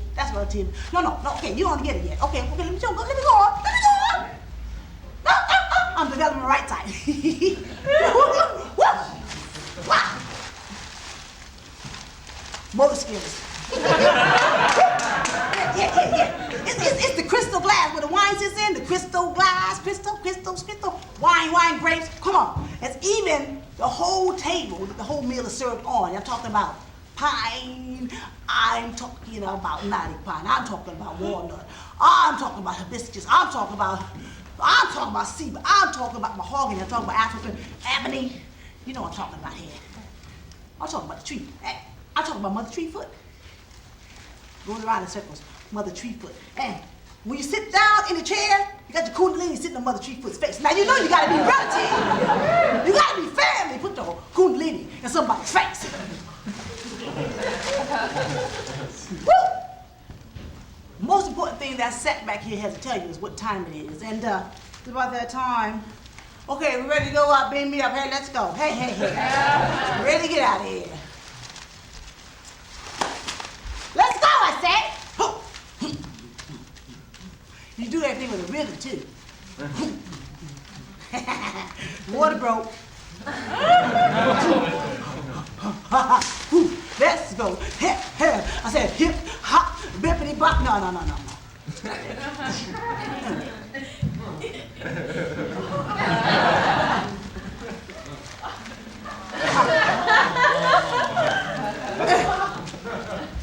No. Okay, you don't get it yet. Okay, let me go on. No, I'm developing the right side. Wow. Motor skills. Yeah. It's the crystal glass where the wine sits in. The crystal glass, crystal. Wine, grapes. Come on. It's even the whole table that the whole meal is served on. I'm talking about pine. I'm talking about nutty pine. I'm talking about walnut. I'm talking about hibiscus. I'm talking about cedar. I'm talking about mahogany. I'm talking about African ebony. You know what I'm talking about here. I'm talking about the tree. I'm talking about Mother Tree Foot. Going around in circles, Mother Tree Foot. And when you sit down in the chair, you got your Kundalini sitting on Mother Tree Foot's face. Now you know you gotta be relative. You gotta be family. Put the Kundalini in somebody's face. Woo! Most important thing that sat back here has to tell you is what time it is. And it's about that time. Okay, we ready to go up? Beam me up. Hey, let's go. Hey. Ready to get out of here. Let's go, I said. You do everything with a rhythm, too. Water broke. Let's go. Hip. I said hip, hop, bippity bop. No.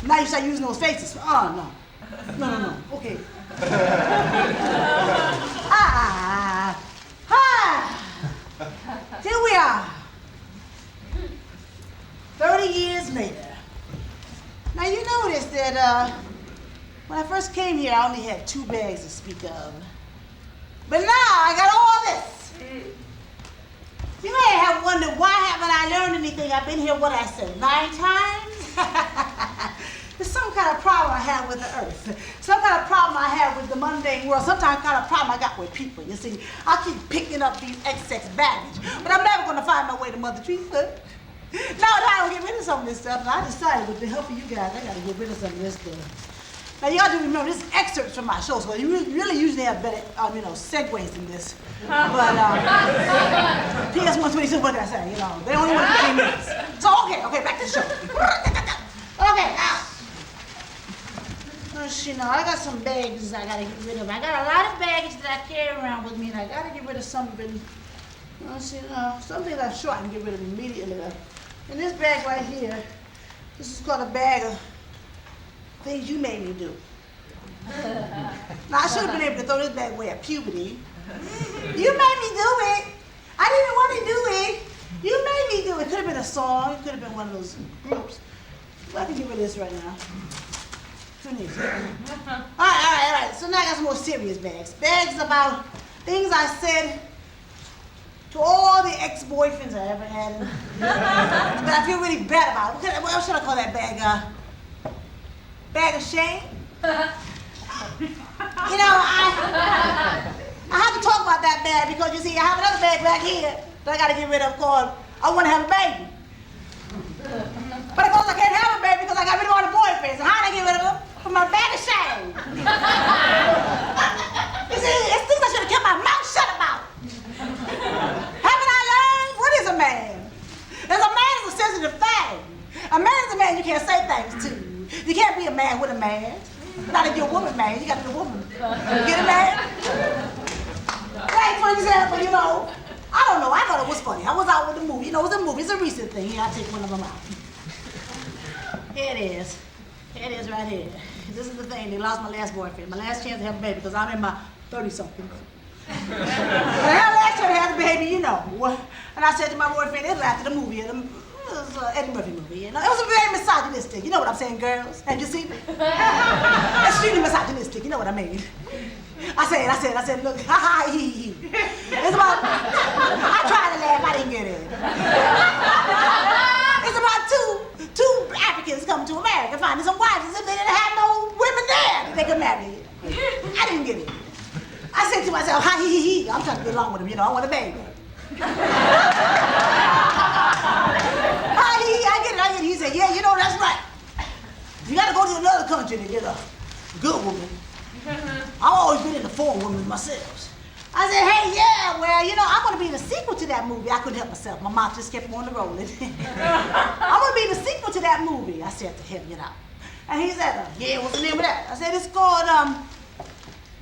Now you start using those faces. Oh, no. Okay. Here we are. 30 years later. Now you notice that when I first came here, I only had 2 bags to speak of. But now I got all this. You may have wondered, why haven't I learned anything? I've been here, 9 times? There's some kind of problem I have with the earth. Some kind of problem I have with the mundane world. Some kind of problem I got with people. You see, I keep picking up these excess baggage, but I'm never going to find my way to Mother Tree Foot. Now I don't get rid of some of this stuff, and I decided with the help of you guys, I got to get rid of some of this stuff. Now y'all do remember, this is excerpts from my show, so you really usually have better, segues than this. But PS-122, what did I say? They only want 15 minutes. So okay, back to the show. Okay, now. I got some bags I gotta get rid of. I got a lot of baggage that I carry around with me, and I gotta get rid of some of it. Some things I'm sure I can get rid of immediately. In this bag right here, this is called a bag of things you made me do. Now, I should have been able to throw this bag away at puberty. You made me do it. I didn't want to do it. You made me do it. It could have been a song. It could have been one of those groups. Well, I can get rid of this right now. All right. So now I got some more serious bags. Bags about things I said to all the ex-boyfriends I ever had. But I feel really bad about it. What should I call that bag? Bag of shame? I have to talk about that bag because, you see, I have another bag back here that I got to get rid of called I Want to Have a Baby. But of course I can't have a baby because I got rid of all the boyfriends. And how did I get rid of them? From my bag of shame. You see, it's things I should have kept my mouth shut about. Haven't I learned? What is a man? A man is a sensitive thing. A man is a man you can't say things to. You can't be a man with a man. Not if you're a woman, man. You got to be a woman. You get a man? like, for example, you know, I don't know, I thought it was funny. I was out with the movie. You know, it's a movie. It's a recent thing. Here, I'll take one of them out. Here it is. Here it is right here. This is the thing. They lost my last boyfriend. My last chance to have a baby because I'm in my 30-something. When I had last chance to have a baby, you know. And I said to my boyfriend, it was after the movie. It was an Eddie Murphy movie. You know? It was very misogynistic. You know what I'm saying, girls? Have you seen it? Extremely misogynistic. You know what I mean? I said, look, ha ha, hee hee. It's about, I tried to laugh, I didn't get it. It's about two Africans coming to America finding some wives as if they didn't have no women there that they could marry. I didn't get it. I said to myself, ha hee hee, I'm trying to get along with him, you know, I want a baby. Ha hee hee, I get it. He said, yeah, you know, that's right. You gotta go to another country to get a good woman. I've always been into foreign women myself. I said, hey, yeah, well, you know, I'm going to be in the sequel to that movie. I couldn't help myself. My mouth just kept on rolling. I'm going to be in the sequel to that movie, I said to him, you know. And he said, yeah, what's the name of that? I said, it's called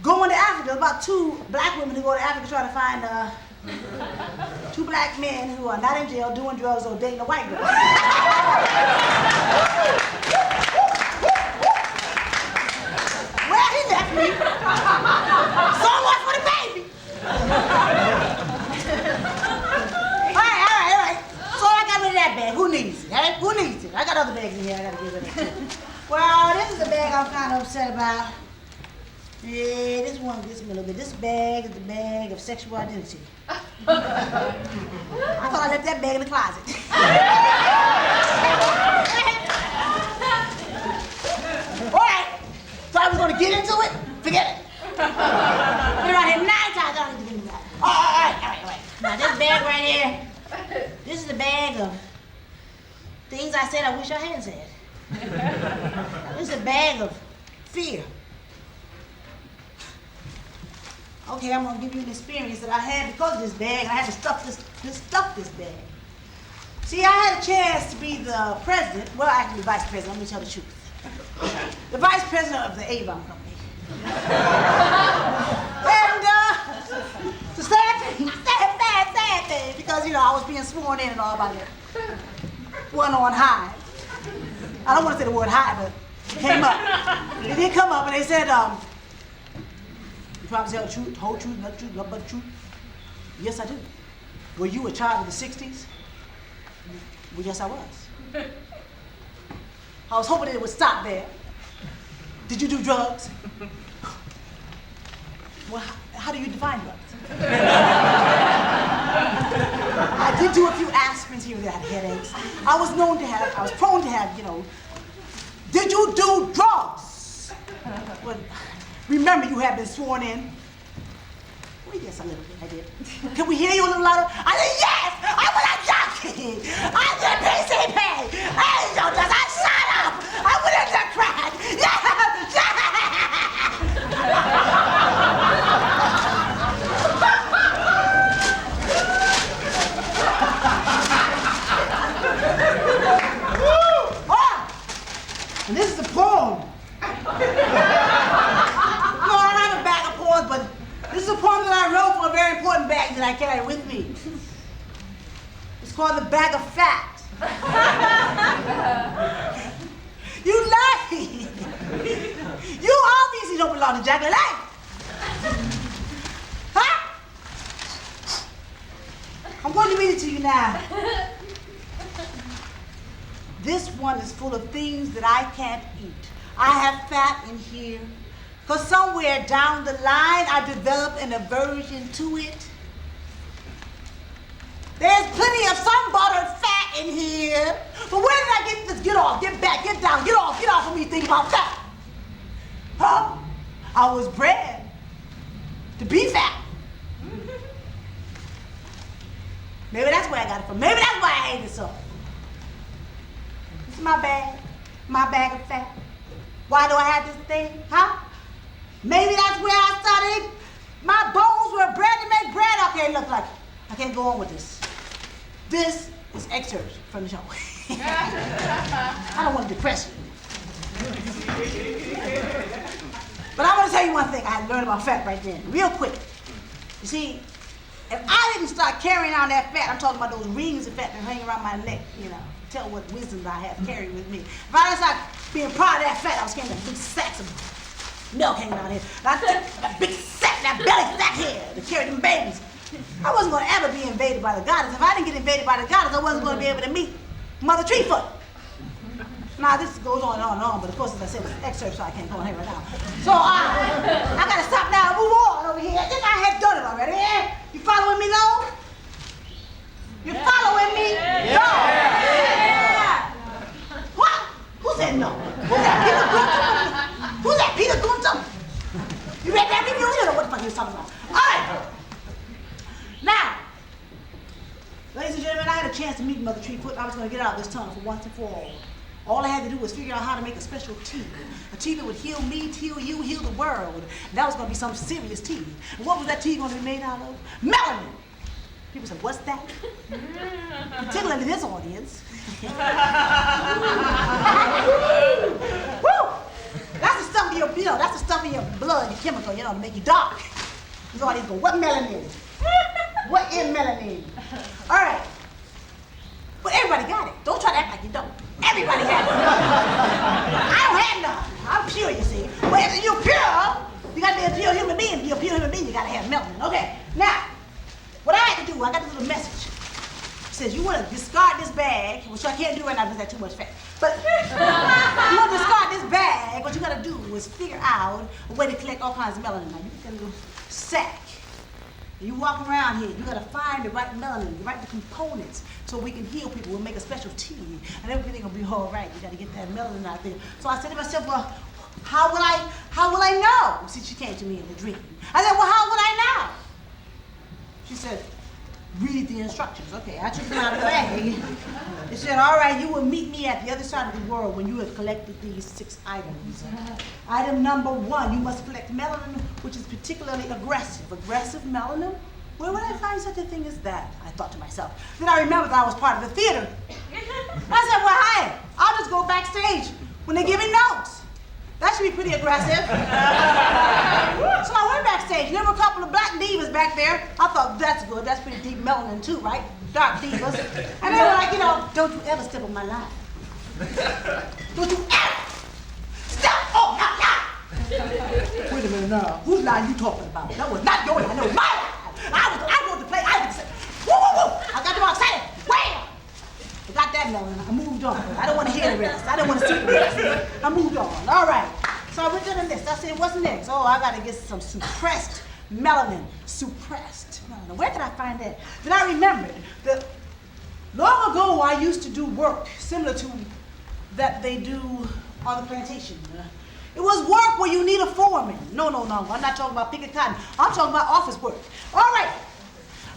Going to Africa. It's about two black women who go to Africa trying to find two black men who are not in jail, doing drugs, or dating a white girl. Well, he left me. So much for the baby. All right. So I got rid of that bag. Who needs it? Hey? Who needs it? I got other bags in here I got to get rid of. Well, this is the bag I'm kind of upset about. Yeah, this one gets me a little bit. This bag is the bag of sexual identity. I thought I left that bag in the closet. All right. So I was going to get into it? Forget it. Been around here 9 times, I don't need to think about it. All right. Now this bag right here, this is the bag of things I said I wish I hadn't said. This is a bag of fear. Okay, I'm going to give you an experience that I had because of this bag. I had to stuff this bag. See, I had a chance to be the president, well, actually the vice president, let me tell the truth. The vice president of the Avon company. And it's a sad thing, because, you know, I was being sworn in and all by the one on high. I don't want to say the word high, but it came up. It did come up, and they said, you promise to tell the truth, the whole truth, nothing truth, nothing but the truth? Yes, I do. Were you a child of the 60s? Well, yes, I was. I was hoping that it would stop there. Did you do drugs? Well, how do you define drugs? I did do a few aspirins here and there. I had headaches. I was prone to have, you know. Did you do drugs? Well, remember, you have been sworn in. Well, yes, a little bit, I did. Can we hear you a little louder? I said, yes, I was a junkie. I did PCP. Angel dust. I shut up. I went into crack. Yes. And this is a poem. No, I don't have a bag of poems, but this is a poem that I wrote for a very important bag that I carry with me. It's called The Bag of Fat. You lying. You obviously don't belong to Jack LaLanne. Huh? I'm going to read it to you now. This one is full of things that I can't eat. I have fat in here, because somewhere down the line I developed an aversion to it. There's plenty of sun-buttered fat in here. But where did I get this? Get off, get back, get down, get off of me thinking about fat. Huh? I was bred to be fat. Maybe that's where I got it from. Maybe that's why I hate it so. This is my bag of fat. Why do I have this thing, huh? Maybe that's where I started. My bones were bred to make bread. Okay, look, like, I can't go on with this. This is excerpts from the show. I don't want to depress you. But I'm going to tell you one thing I had learned about fat right then, real quick. You see, if I didn't start carrying on that fat, I'm talking about those rings of fat that hang around my neck, you know, tell what wisdoms I have carried with me. If I didn't start being proud of that fat, I was carrying that big sacks of milk hanging out here. And I took that big sack, that belly sack here to carry them babies. I wasn't going to ever be invaded by the goddess. If I didn't get invaded by the goddess, I wasn't going to be able to meet Mother Treefoot. Now, this goes on and on, but of course, as I said, it's an excerpt, so I can't go on here right now. So, I got to stop now and move on over here. I think I had done it already. Yeah? You following me, though? You following me? Yeah. No. Yeah. What? Who said no? Who's that, Peter Gunther? Who's that, Peter Gunther? You read that review? You know what the fuck he was talking about. All right. Now, ladies and gentlemen, I had a chance to meet Mother Treefoot, and I was going to get out of this tunnel for once and for all. All I had to do was figure out how to make a special tea. A tea that would heal me, heal you, heal the world. And that was going to be some serious tea. And what was that tea going to be made out of? Melanin. People said, what's that? Particularly this audience. Woo! That's the stuff in your, that's the stuff in your blood, your chemical, to make you dark. This audience go, what melanin? What is melanin? All right. But everybody got it. Don't try to act like you don't. Everybody has it. I don't have none. I'm pure, you see. But if you're pure, you got to be a pure human being. To be a pure human being, you got to have melanin. Okay. Now, what I had to do, I got this little message. It says, you want to discard this bag, which I can't do right now because that's too much fat. But you want to discard this bag, what you got to do is figure out a way to collect all kinds of melanin. Now, you get a little sack. You walk around here, you gotta find the right melanin, the right components, so we can heal people. We'll make a special tea, and everything will be all right. You gotta get that melanin out there. So I said to myself, well, how will I know? See, she came to me in a dream. I said, well, how would I know? She said, read the instructions. Okay, I took them out of the bag. It said, all right, you will meet me at the other side of the world when you have collected these 6 items. Item number 1, you must collect melanin, which is particularly aggressive. Aggressive melanin? Where would I find such a thing as that? I thought to myself. Then I remembered that I was part of the theater. I said, well, hey, I'll just go backstage when they give me notes. That should be pretty aggressive. So I went backstage. There were a couple of black divas back there. I thought, that's good. That's pretty deep melanin too, right? Dark divas. And they were like, don't you ever step on my line. Don't you ever step on my line. Wait a minute now. Whose line you talking about? That was not your line. That was my line. I wrote the play. I was woo, woo, woo. I got them all excited. Wham! I got that melanin. I moved on. I don't want to hear the rest. I don't want to see the rest. I moved on. All right. So I went to the list. I said, what's next? Oh, I got to get some suppressed melanin. Suppressed melanin. Where can I find that? Then I remembered that long ago I used to do work similar to that they do on the plantation. It was work where you need a foreman. No. I'm not talking about picking cotton. I'm talking about office work. All right.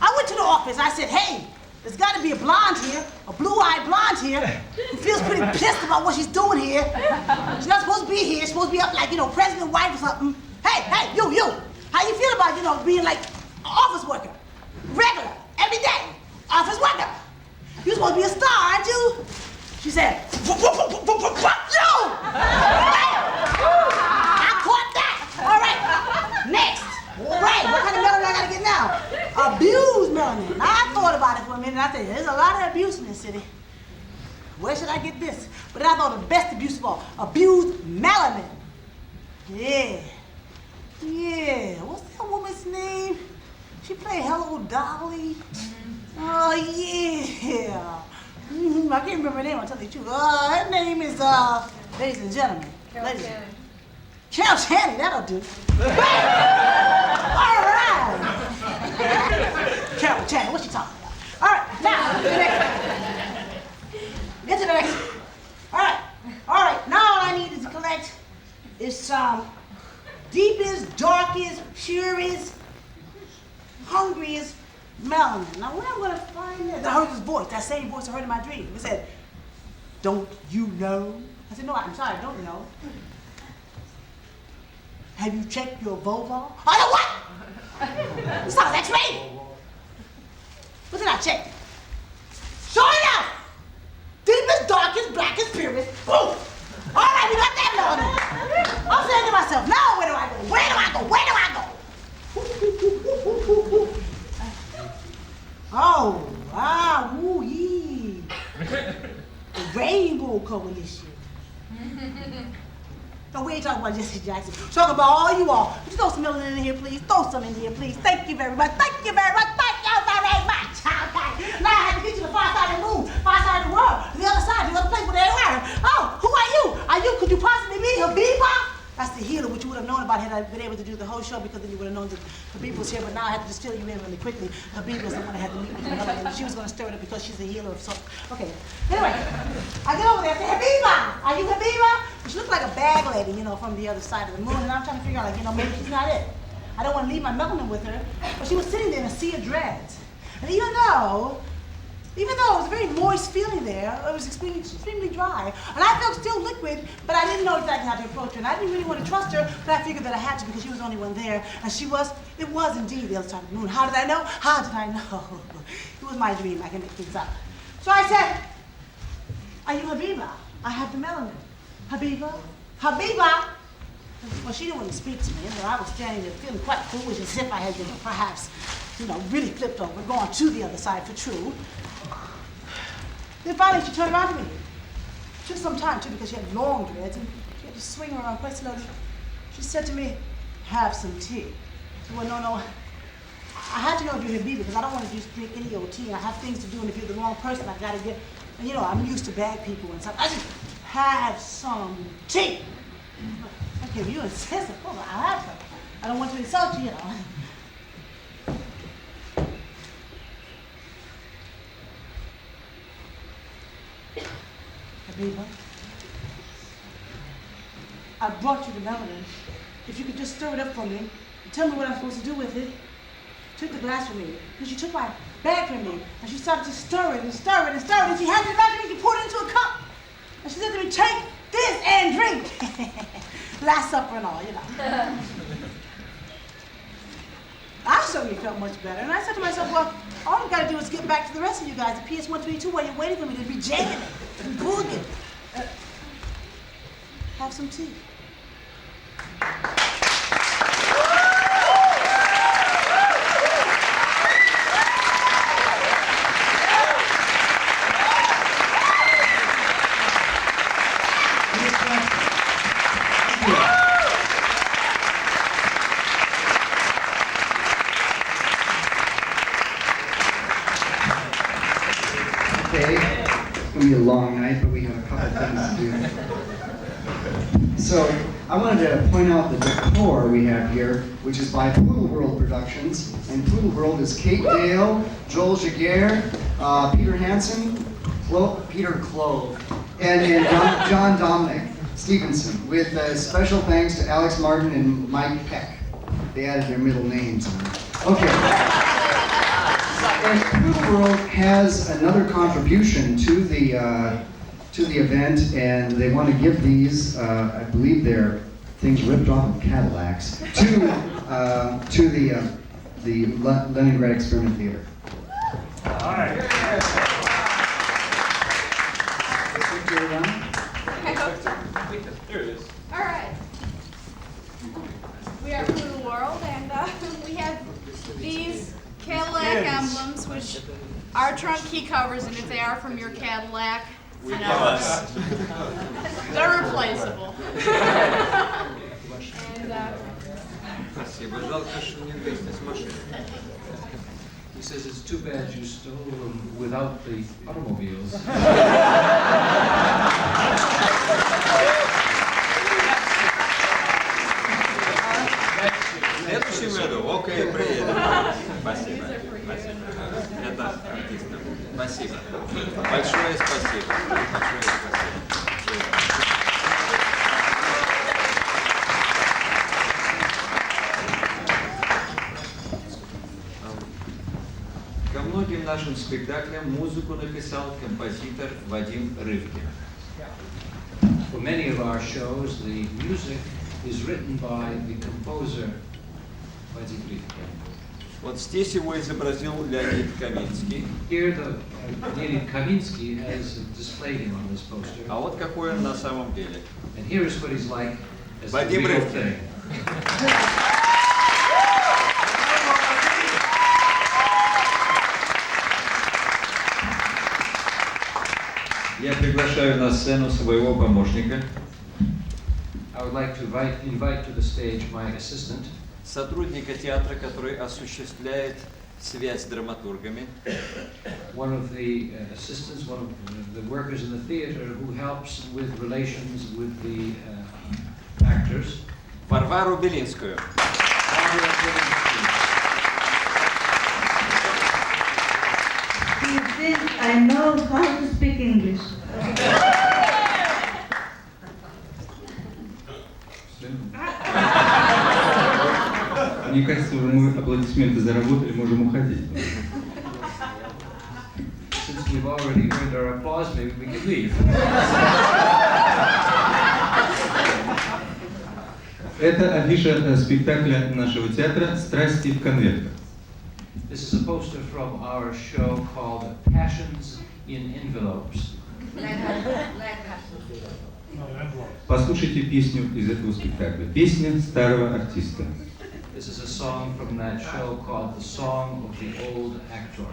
I went to the office. I said, hey, there's got to be a blonde here, a blue-eyed blonde here, who feels pretty pissed about what she's doing here. She's not supposed to be here. She's supposed to be up like, president wife or something. Hey, you. How you feel about, being like an office worker? Regular, every day, office worker. You're supposed to be a star, aren't you? She said, fuck you! I caught that. All right, next. All right, what kind of melanin I gotta get now? Abused melanin. Now, I thought about it for a minute. I said, there's a lot of abuse in this city. Where should I get this? But then I thought the best abuse of all, abused melanin. Yeah. What's that woman's name? She played Hello Dolly. Oh, yeah. I can't remember her name, I'll tell you the truth. Her name is, ladies and gentlemen. Carol Channing, that'll do. All right. Carol Channing, what's she talking about? All right, now, get to the next. All right, now all I need to collect is some deepest, darkest, purest, hungriest melanin. Now, where am I going to find that? I heard this voice, that same voice I heard in my dream. It said, don't you know? I said, no, I'm sorry, I don't know. Have you checked your vulva? I know what? This sounds X-ray. But then I checked. Sure enough, deepest, darkest, blackest, purest. Boom! All right, we got that melanin. I'm saying to myself, now where do I go? whole coalition. No, we ain't talking about Jesse Jackson. We're talking about all you all. Would you throw some melanin in here, please? Throw some in here, please. Thank you very much. Thank you very much. Thank you very much. Okay. Now I have to get you to the far side of the moon, far side of the world, the other side, the other place where they were. Oh, who are you? Could you possibly be Habiba? That's the healer, which you would have known about had I been able to do the whole show, because then you would have known that Habiba was here, but now I have to just fill you in really quickly. Habiba was the one that had to meet with me, and she was going to stir it up because she's a healer of something. Okay, anyway, I get over there and say, Habiba, are you Habiba? She looked like a bag lady, you know, from the other side of the moon, and I'm trying to figure out, like, you know, maybe she's not it. I don't want to leave my melanin with her, but she was sitting there in a sea of dreads. And even though it was a very moist feeling there, it was extremely dry. And I felt still liquid, but I didn't know exactly how to approach her. And I didn't really want to trust her, but I figured that I had to because she was the only one there. And it was indeed the other side of the moon. How did I know? How did I know? It was my dream, I can make things up. So I said, are you Habiba? I have the melanin. Habiba? Habiba? Well, she didn't want to speak to me, and I was standing there feeling quite foolish, as if I had been perhaps, really flipped over, going to the other side for true. Then finally she turned around to me. It took some time too because she had long dreads and she had to swing her around quite slowly. She said to me, have some tea. I said, well, no. I had to know if you're Habiba because I don't want to just drink any old tea. I have things to do, and if you're the wrong person, I gotta get, and I'm used to bad people and stuff. I just have some tea. Okay, if you insist, of course, I'll have some. I don't want to insult you, Habiba, I brought you the melanin. If you could just stir it up for me and tell me what I'm supposed to do with it. Took the glass from me, because she took my bag from me, and she started to stir it and stir it and stir it, and she handed it back to me, she poured it into a cup. And she said to me, take this and drink. Last supper and all, I certainly felt much better, and I said to myself, well, all I've got to do is get back to the rest of you guys, the PS-122, while you're waiting for me to be jamming and booging. Have some tea. Okay, it's going to be a long night, but we have a couple things to do. So, I wanted to point out the decor we have here, which is by Poodle World Productions. And Poodle World is Kate Dale, Joel Jaguar, Peter Hansen, Peter Clove, and John Dominic Stevenson, with special thanks to Alex Martin and Mike Peck. They added their middle names. Okay. And Poodle World has another contribution to the event, and they want to give these, I believe they're things ripped off of Cadillacs, to the Leningrad Experiment Theater. All right. There it is. All right. We are Poodle World, and we have these Cadillac emblems, which are trunk key covers, and if they are from your Cadillac, they're replaceable. And Спасибо. Жалко, что не вместе с машиной. He says it's too bad you stole them without the automobiles. В следующем году, окей, приедем. Спасибо. Это артистам. Спасибо. Большое спасибо. Большое спасибо. Ко многим нашим спектаклям музыку написал композитор Вадим Рывкин. For many of our shows, the music is written by the composer Vadim Rivkin. Вот здесь его изобразил Леонид Каминский. Here the Leonid Kavinsky has displayed him on this poster. А вот какой он на самом деле. And here is what he's like as the Vadim real Rivkin. thing. Я приглашаю на сцену своего помощника. I would like to invite to the stage my assistant, Сотрудника театра, который осуществляет связь с драматургами. one of the assistants, one of the workers in the theater who helps with relations with the actors. Варвару Белинскую. He thinks I know how to speak English. Мне кажется, мы аплодисменты заработали, можем уходить. Since we've already heard our applause, maybe we can leave. Это афиша спектакля нашего театра «Страсти в конвертах». This is a poster from our show called Passions in Envelopes. Послушайте песню из этого спектакля. Песня старого артиста. This is a song from that show called The Song of the Old Actor.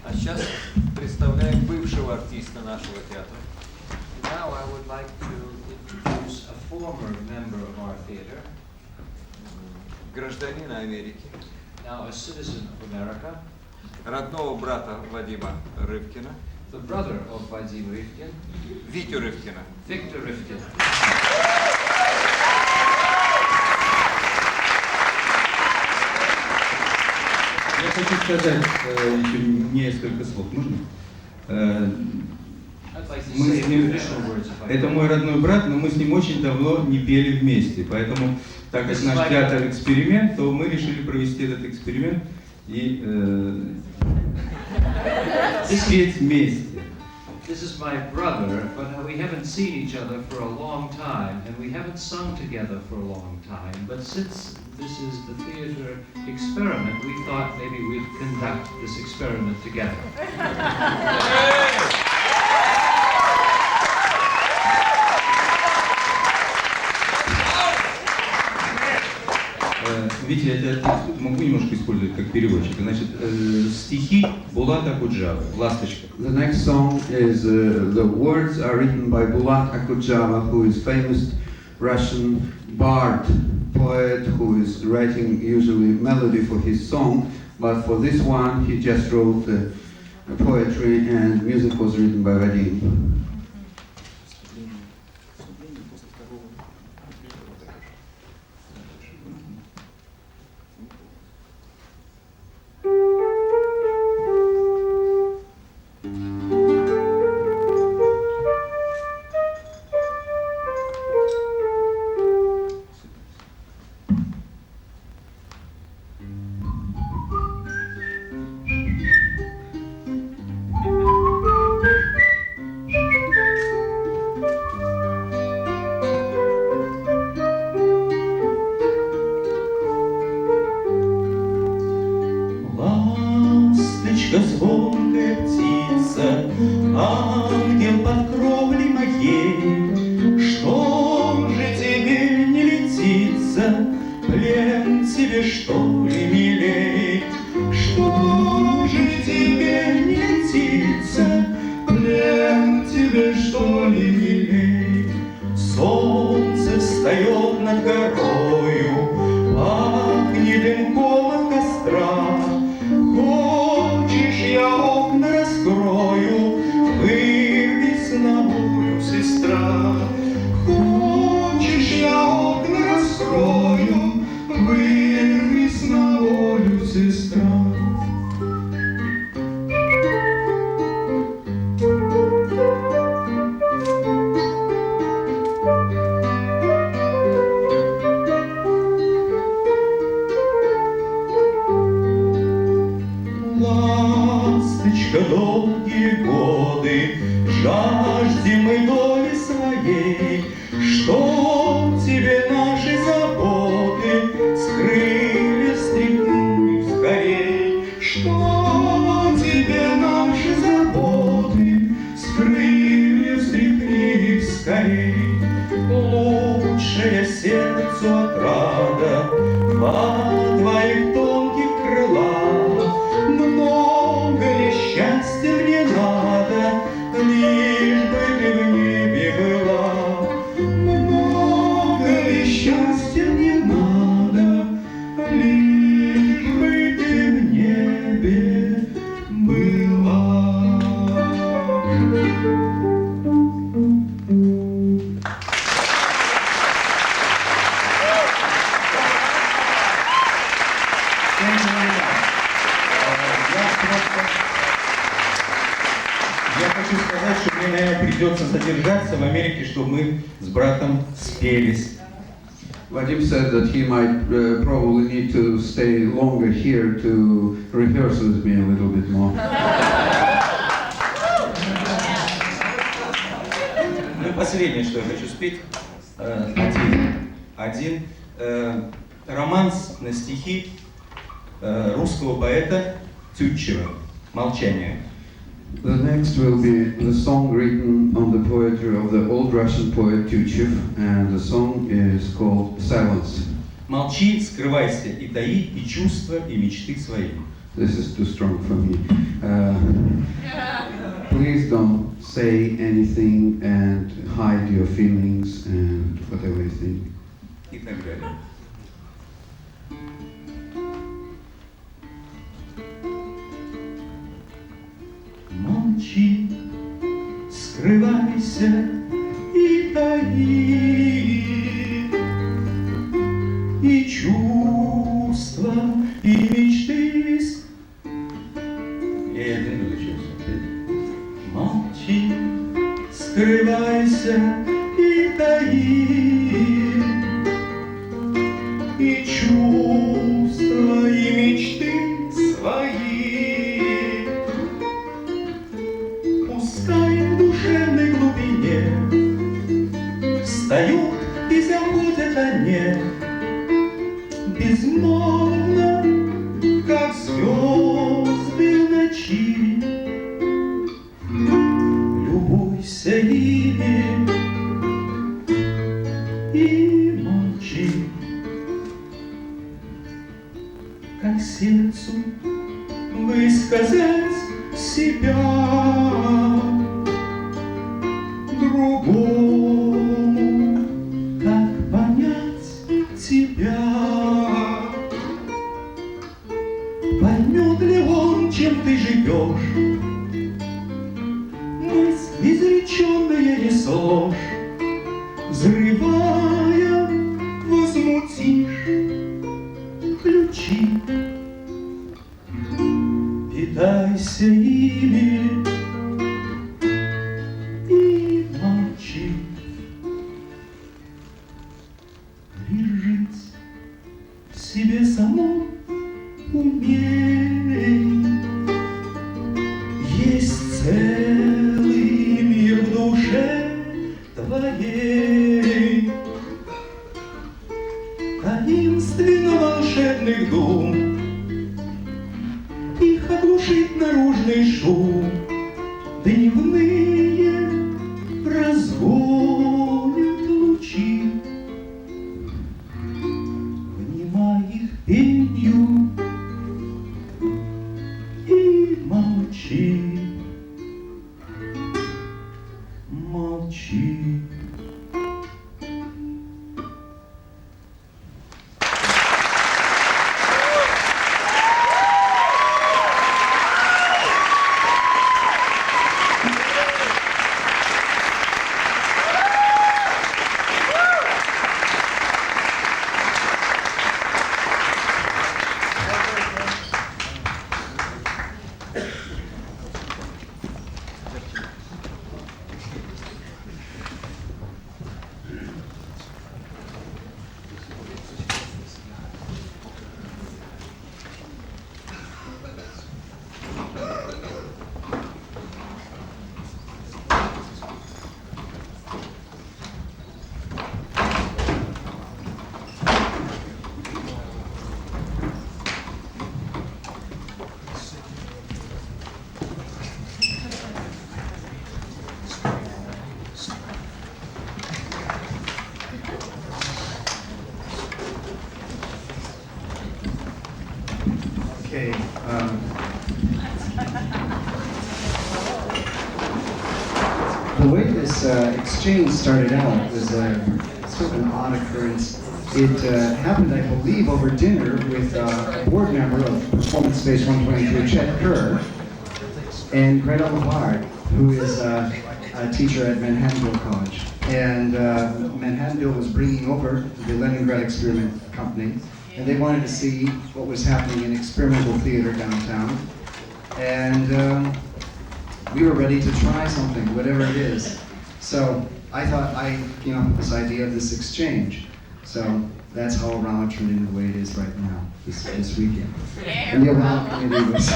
А сейчас представляем бывшего артиста нашего театра. Now I would like to introduce a former member of our theater, Гражданина Америки. now a citizen of America, Родного брата Вадима Рывкина. the brother of Vadim Rivkin, Витю Рывкина. Victor Rivkin. Я хочу сказать еще несколько слов. Можно? Мы с ним, это мой родной брат, но мы с ним очень давно не пели вместе. Поэтому, так как наш театр эксперимент, то мы решили провести этот эксперимент и спеть вместе. This is my brother, but we haven't seen each other for a long time, and we haven't sung together for a long time. But since this is the theater experiment, we thought maybe we'd conduct this experiment together. Витя, я тебя могу немножко использовать как переводчика. Значит, стихи Булата Акуджава, «Ласточка». The next song is, the words are written by Bulat Akujava, who is famous Russian bard, poet, who is writing usually melody for his song, but for this one he just wrote the poetry, and music was written by Vadim. Ласточка, звонкая птица, ангел под кровлей моей, что же тебе не летится, плен тебе что ли милей? Что же тебе не летится, плен тебе что ли милей? Солнце встает над горою, пахнет дымком от костра. Хочешь, я окна раскрою, вырвись на волю, сестра. Хочешь, я окна раскрою, вырвись на волю, сестра. Ласточка, долгие годы жаждем мы доли своей, что тебе наши заботы скрыли, стряхни скорей, что тебе наши заботы скрыли, стряхни скорей. Лучшая сердцу отрада во твоих тонких крылах. Много ли счастья мне надо, лишь бы ты в небе была? Много ли счастья мне надо, лишь бы ты в небе была? Я хочу сказать, что мне, наверное, придется задержаться в Америке, чтобы мы с братом спелись. Vadim said that he might probably need to stay longer here to rehearse with me a little bit more. Ну и последнее, что я хочу спеть, один романс на стихи русского поэта Тютчева «Молчание». The next will be the song written on the poetry of the old Russian poet Tyutchev, and the song is called Silence. Молчи, скрывайся и таи и чувства, и мечты свои. This is too strong for me. Please don't say anything and hide your feelings and whatever you think. И так далее. Молчи, скрывайся и таи, и чувства, и мечты. Я один научился. Молчи, скрывайся и таи, и чувства, и мечты свои. Пускай в душевной глубине встают и заботят о ней, безмолвно, как звезды в ночи. Любуйся ими и молчи, как сердцу высказать себя другому, как понять тебя. Поймет ли он, чем ты живешь, ложь, взрывая, возмутишь ключи. Питайся ими и молчи. Лежить в себе самом умей. Есть целый мир в душе твоей, таинственно волшебных дум. Их оглушит наружный шум, дневные разгонят лучи. Внимай их пенью и молчи, молчи. Okay. The way this exchange started out was sort of an odd occurrence. It happened, I believe, over dinner with a board member of Performance Space 122, Chet Kerr, and Greta Lavard, who is a teacher at Manhattanville College. And Manhattanville was bringing over the Leningrad Experiment Company, and they wanted to see what was happening in experimental theater downtown. And we were ready to try something, whatever it is. So I thought I came up with this idea of this exchange. So that's how Arama turned into the way it is right now, this weekend. And the Arama committee was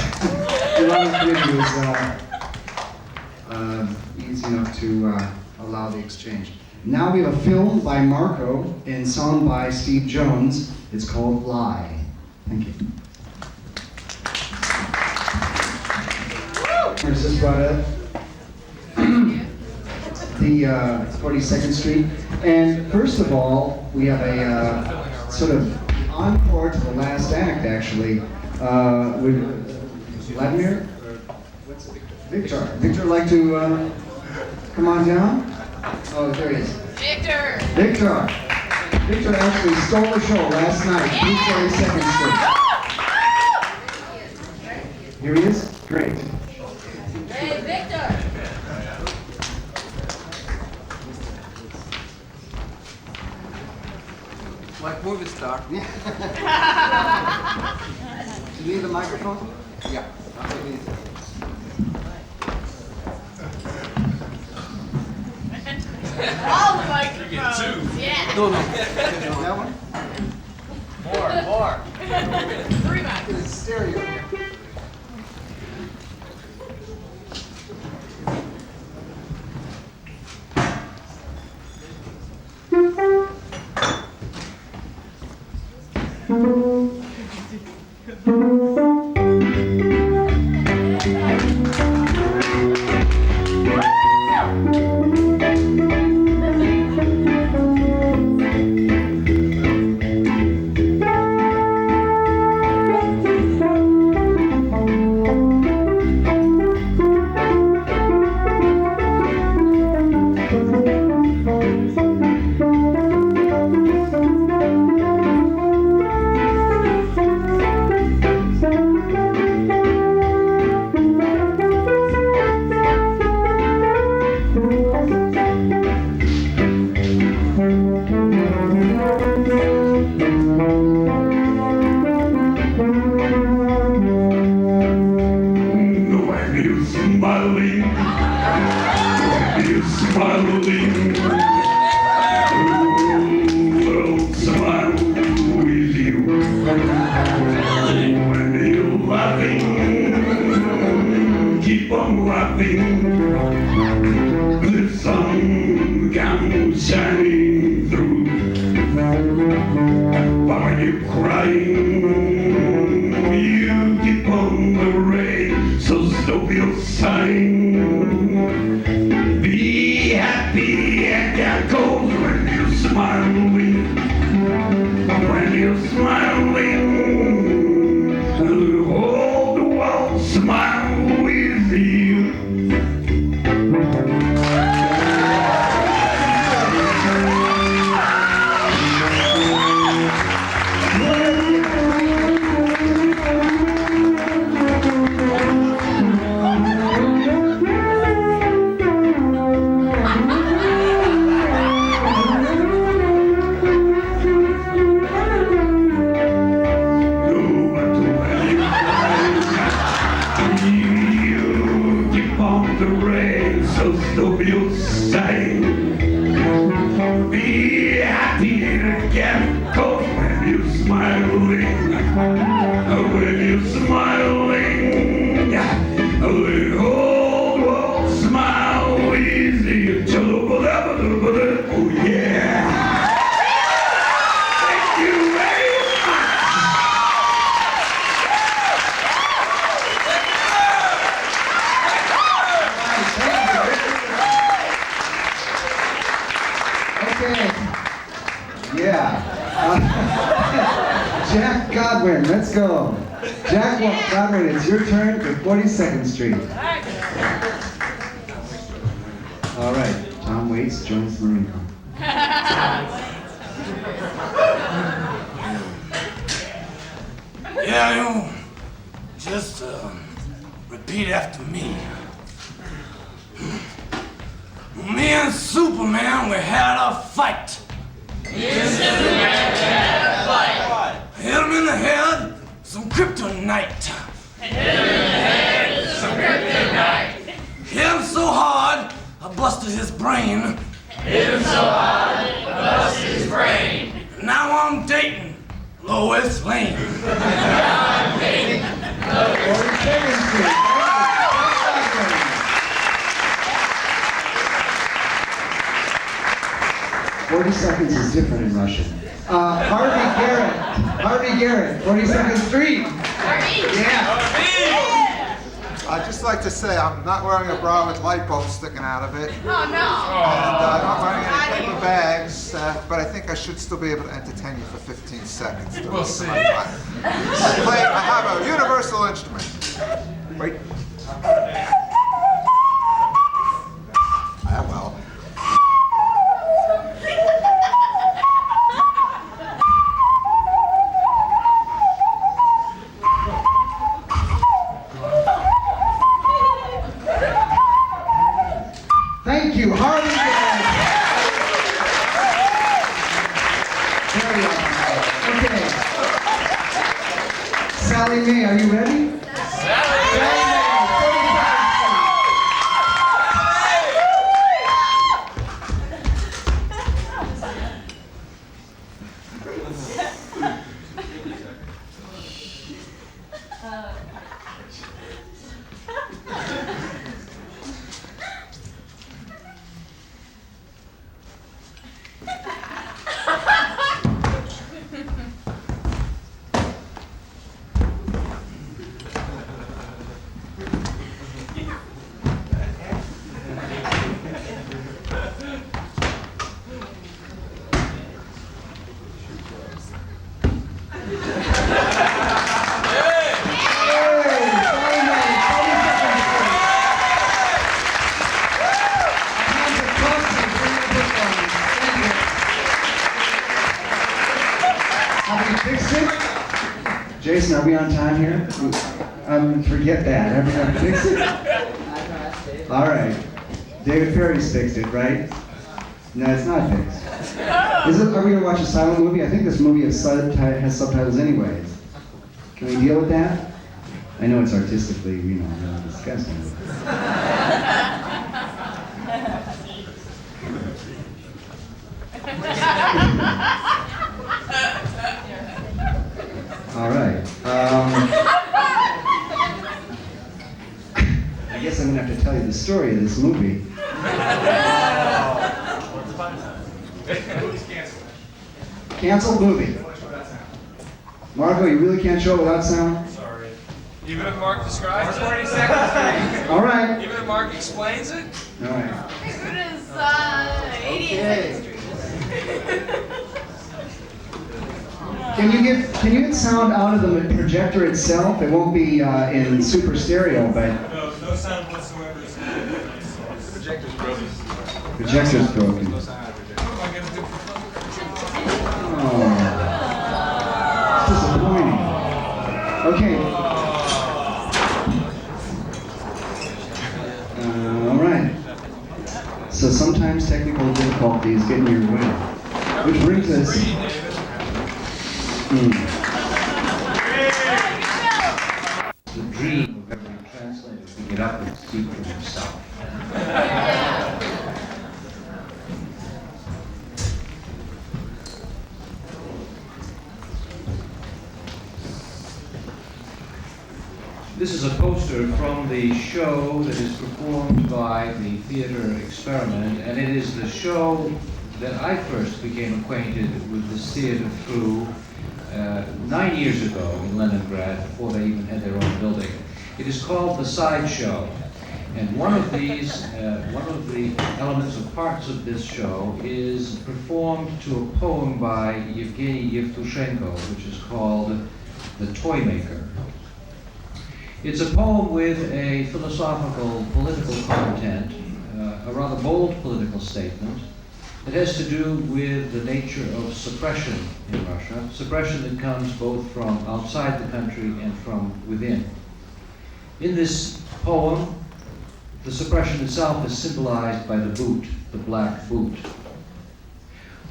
easy enough to allow the exchange. Now we have a film by Marco and song by Steve Jones. It's called Lie. Thank you. Is this brought up? The 42nd Street. And first of all, we have a sort of encore to the last act, actually. With Vladimir? Victor. Victor, like to come on down? Oh, there he is. Victor! Victor! Victor actually stole the show last night, 42nd Street. Here he is? Great. Hey, Victor! Like movie star. Do you need the microphone? Yeah. All the microphones! Yeah! No, no. That one? More. 3 mics. It's stereo. you're smiling, when you're smiling, the world smiles with you. When you're laughing, keep on laughing, the sun comes shining through. But when you're crying, you keep on the rain, so stop your sighing. Be happy and get cold when you're smiling. When you're smiling, the whole world smiles with you. Stop your sighing. Be happy and get cold when you're smiling. When you're smiling, the whole world smiles with you. Oh yeah. Thank you very Yeah. Jack Godwin, let's go. Jack Godwin, it's your turn for 42nd Street. All right, Tom Waits joins the Marine Corps. Yeah, you just repeat after me. Me and Superman, we had a fight. Hit him in the head, some kryptonite. Hit him so hard, I busted his brain. Now I'm dating Lois Lane. 42nd Street. 40 seconds is different in Russian. Harvey Garrett, 42nd Street. Yeah. I'd just like to say I'm not wearing a bra with light bulbs sticking out of it. Oh, no. And I'm not wearing any paper bags, but I think I should still be able to entertain you for 15 seconds. We'll see. I have a universal instrument. Wait. Well. Thank you, Harvey Garrett. Very well. Okay. Sally Mae, are you ready? Jason, are we on time here? Forget that. Everyone fix it? All right. David Perry's fixed it, right? No, it's not fixed. Are we going to watch a silent movie? I think this movie has subtitles anyways. Can we deal with that? I know it's artistically, really disgusting. All right. I guess I'm gonna have to tell you the story of this movie. Canceled movie. Marco, you really can't show without sound? Sorry. Even if Mark describes 42nd Street. All right. Even if Mark explains it. All right. As good as 88th Street. Can you get sound out of the projector itself? It won't be in super stereo, but No sound whatsoever. Projector's broken. projector's broken. No sound out of projector. What am I going to do for fun? Oh, disappointing. Okay. All right. So sometimes technical difficulties get in your way, which brings us. The dream of every translator to get up and speak for himself. This is a poster from the show that is performed by the Theater Experiment, and it is the show that I first became acquainted with this theater through 9 years ago in Leningrad, before they even had their own building. It is called The Sideshow, and one of the elements or parts of this show is performed to a poem by Yevgeny Yevtushenko, which is called The Toy Maker. It's a poem with a philosophical, political content, a rather bold political statement. It has to do with the nature of suppression in Russia, suppression that comes both from outside the country and from within. In this poem, the suppression itself is symbolized by the boot, the black boot.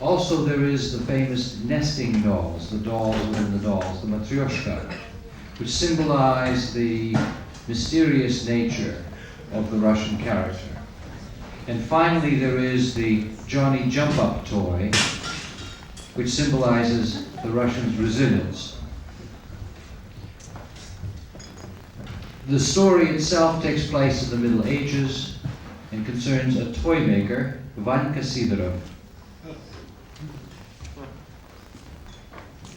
Also, there is the famous nesting dolls, the dolls within the dolls, the matryoshka, which symbolize the mysterious nature of the Russian character. And finally, there is the Johnny Jump-Up toy, which symbolizes the Russians' resilience. The story itself takes place in the Middle Ages and concerns a toy maker, Vanka Sidorov.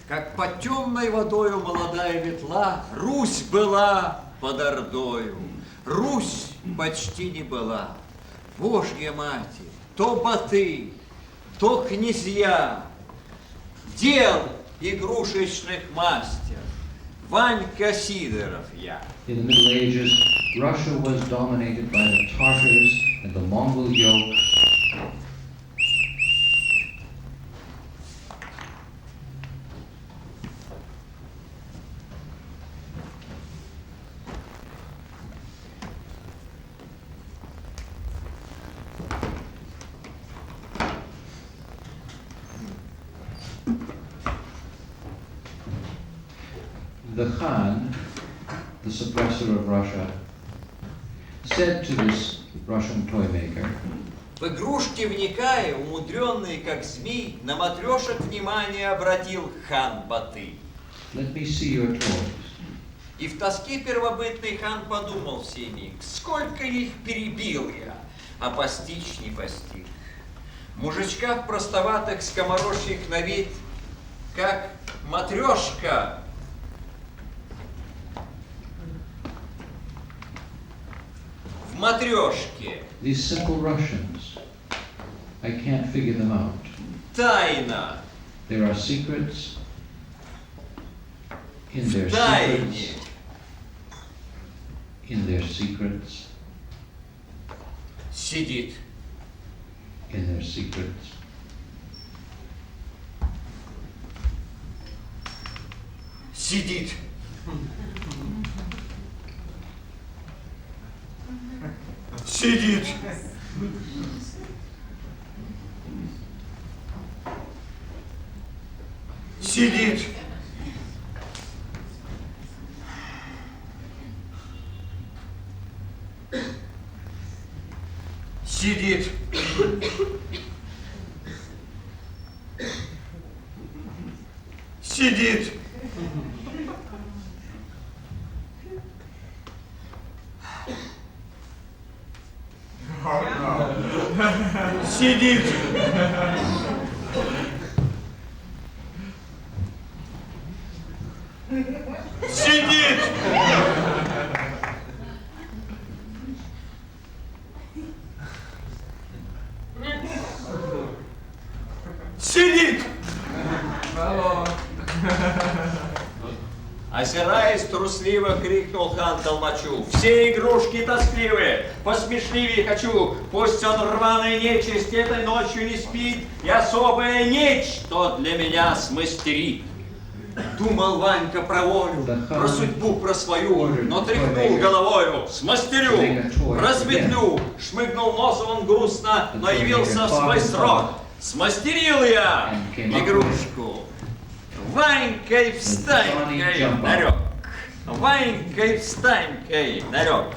Как под темной водою молодая ветла, Русь была под Ордою. Русь почти не была. Божья Матерь, то баты, то князья, дел игрушечных мастер. Ванька Сидоров я. In the Middle Ages, Russia was dominated by the Tartars and the Mongol yoke. The Khan, the suppressor of Russia, said to this Russian toy maker, В игрушки вникая, умудренный как змей, на матрешек внимание обратил хан Баты. "Let me see your toys." И в тоске первобытный хан подумал в сей миг, сколько их перебил я, а постичь не постиг. Мужичках простоватых скоморожьих на вид, как матрешка. В матрешке. These simple Russians, I can't figure them out. Тайна. There are secrets in their Тайне. secrets. In their secrets. Сидит. In their secrets. Сидит. Сидит. Сидит. Сидит. Сидит. Сидит. Сидит. Сидит. Озираясь, трусливо крикнул хан Толмачу: «Все игрушки тоскливые, посмешливее хочу, пусть он рваной нечисти этой ночью не спит, и особое нечто для меня смастерит». Думал Ванька про волю, про судьбу, про свою, но тряхнул головою: «Смастерю, разветвлю». Шмыгнул носом он грустно, но явился в свой срок. Смастерил я игрушку. Ванькой встанькой нарек, Ванькой встанькой нарек.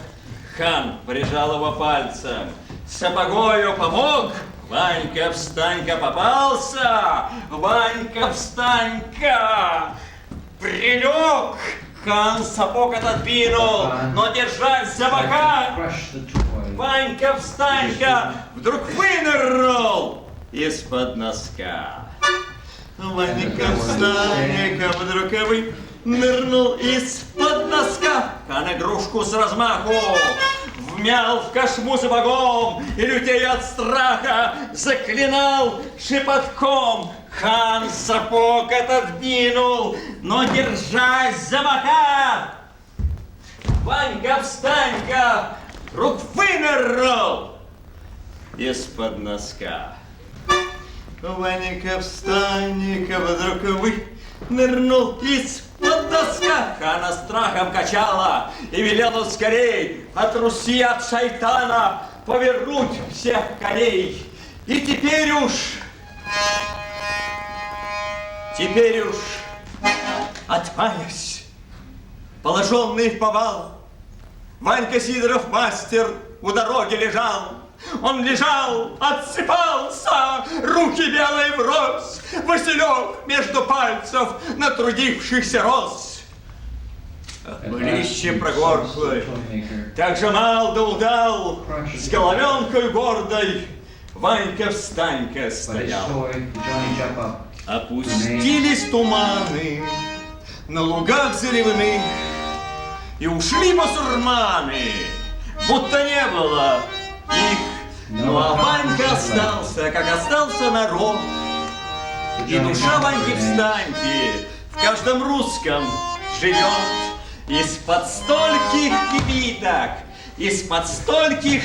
Хан прижал его пальцем, сапогою помог. Ванька встанька попался, Ванька встанька прилег. Хан сапог отодвинул, но держась за бока. Ванька встанька вдруг вынырнул из-под носка. Ванька встанька вдруг вынырнул из-под носка. Хан игрушку с размаху вмял в кошму сапогом и, лютея от страха, заклинал шепотком. Хан сапог отодвинул, но держась за бока. Ванька встанька вдруг вынырнул из-под носка. Ванька встанька вдруг вынырнул из-под носка. Хана страхом качала, и велел он скорей от Руси, от шайтана повернуть всех коней. И теперь уж, отмаясь, положенный в повал, Ванька Сидоров мастер у дороги лежал. Он лежал, отсыпался, руки белые врозь, Василек между пальцев натрудившихся рос. Блище прогорклый, так же мал да удал, с головенкой гордой Ванька встанька стоял. Опустились туманы на лугах заревных, и ушли басурманы, будто не было их. Ну а Ванька остался, как остался народ. И душа Ваньки встаньки в каждом русском живет. Из-под стольких кибиток, из-под стольких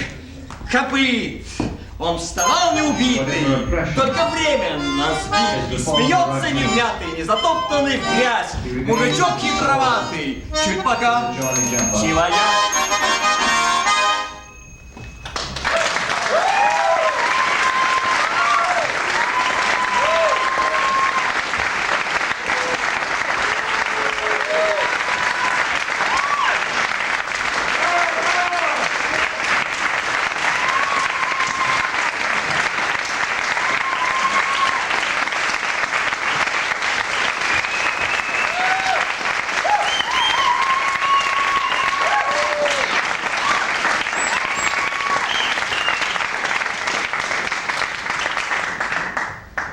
копыт он вставал неубитый, только временно сбит. И смеется невнятый, незатоптанный в грязь мужичок хитроватый, чуть пока чивая.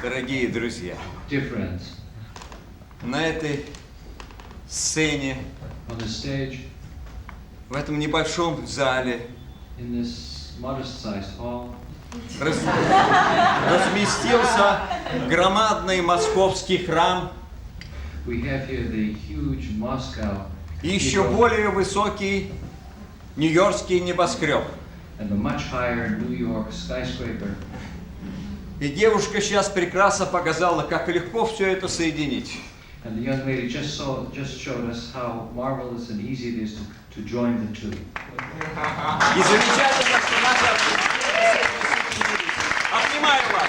Дорогие друзья, на этой сцене, в этом небольшом зале, разместился громадный московский храм и еще более высокий нью-йоркский небоскреб. И девушка сейчас прекрасно показала, как легко все это соединить. And the young lady just showed us how marvelous and easy it is to join the two. И замечательно, что наша обнимаю вас.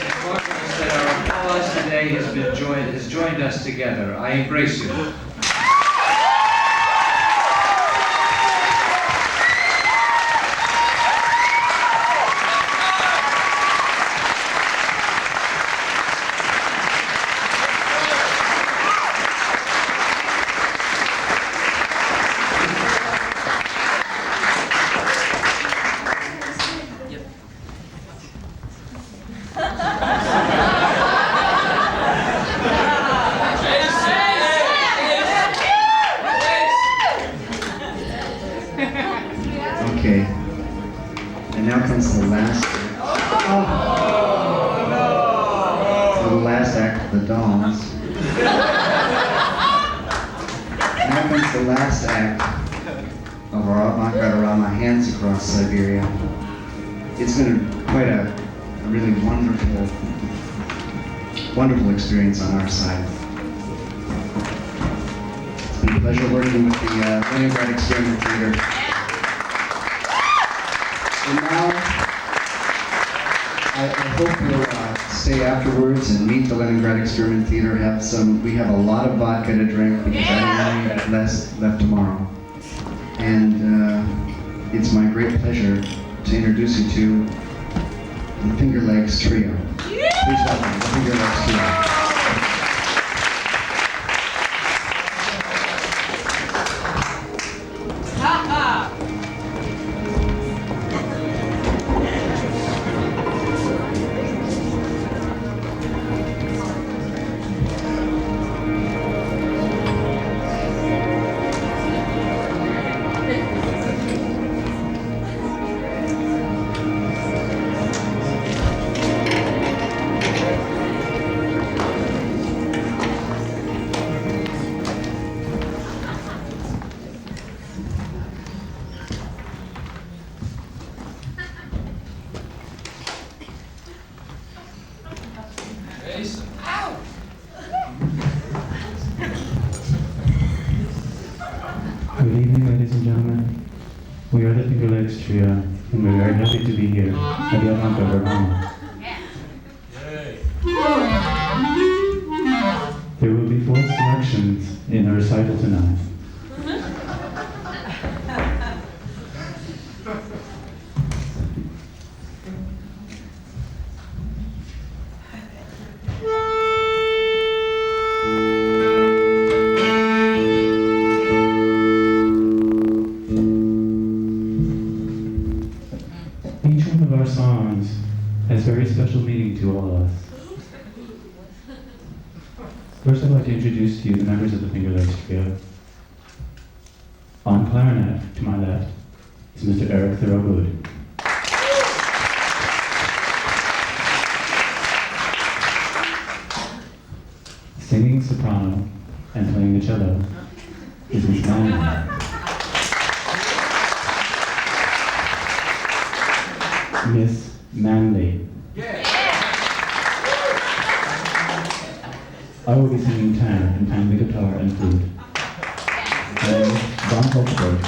It's marvelous that our applause today has joined us together. I embrace you. Okay. And now comes the last. The last act of the Dolls. Now comes the last act of our Avant-Garde-Arama, Hands Across Siberia. It's been quite a really wonderful experience on our side. It's been a pleasure working with the Leningrad Experiment Theater. And now, I hope you'll stay afterwards and meet the Leningrad Experiment Theater. We have a lot of vodka to drink because I don't have any left tomorrow. And it's my great pleasure to introduce you to the Finger Legs Trio. Please welcome the Finger Legs Trio. Good evening, ladies and gentlemen. We are the Finger Legs Trio, and we're very happy to be here at the Avant-Garde-Arama. There will be 4 selections in the recital tonight. Each one of our songs has very special meaning to all of us. First, I'd like to introduce to you the members of the Finger Legs Trio. On clarinet, to my left, is Mr. Eric Thorogood. Singing soprano and playing the cello is Miss Manley. Miss Manley. I will be singing tenor and playing the guitar and flute. And Don Holtzberg.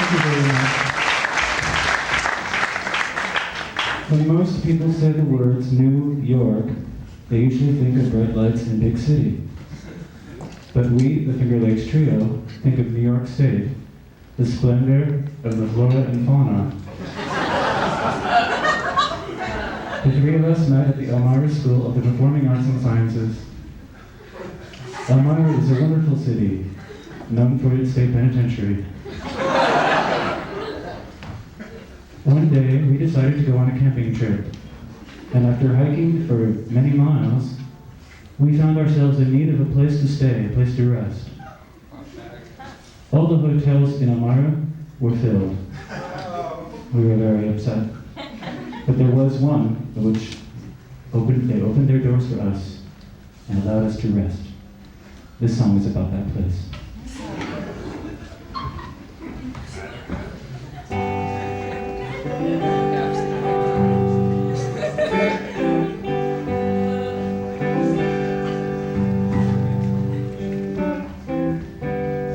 Thank you very much. When most people say the words New York, they usually think of red lights in a big city. But we, the Finger Lakes Trio, think of New York State, the splendor of the flora and fauna. The three of us met at the Elmira School of the Performing Arts and Sciences. Elmira is a wonderful city, known for its state penitentiary. One day, we decided to go on a camping trip, and after hiking for many miles, we found ourselves in need of a place to stay, a place to rest. All the hotels in Elmira were filled. We were very upset. But there was one which they opened their doors for us and allowed us to rest. This song is about that place.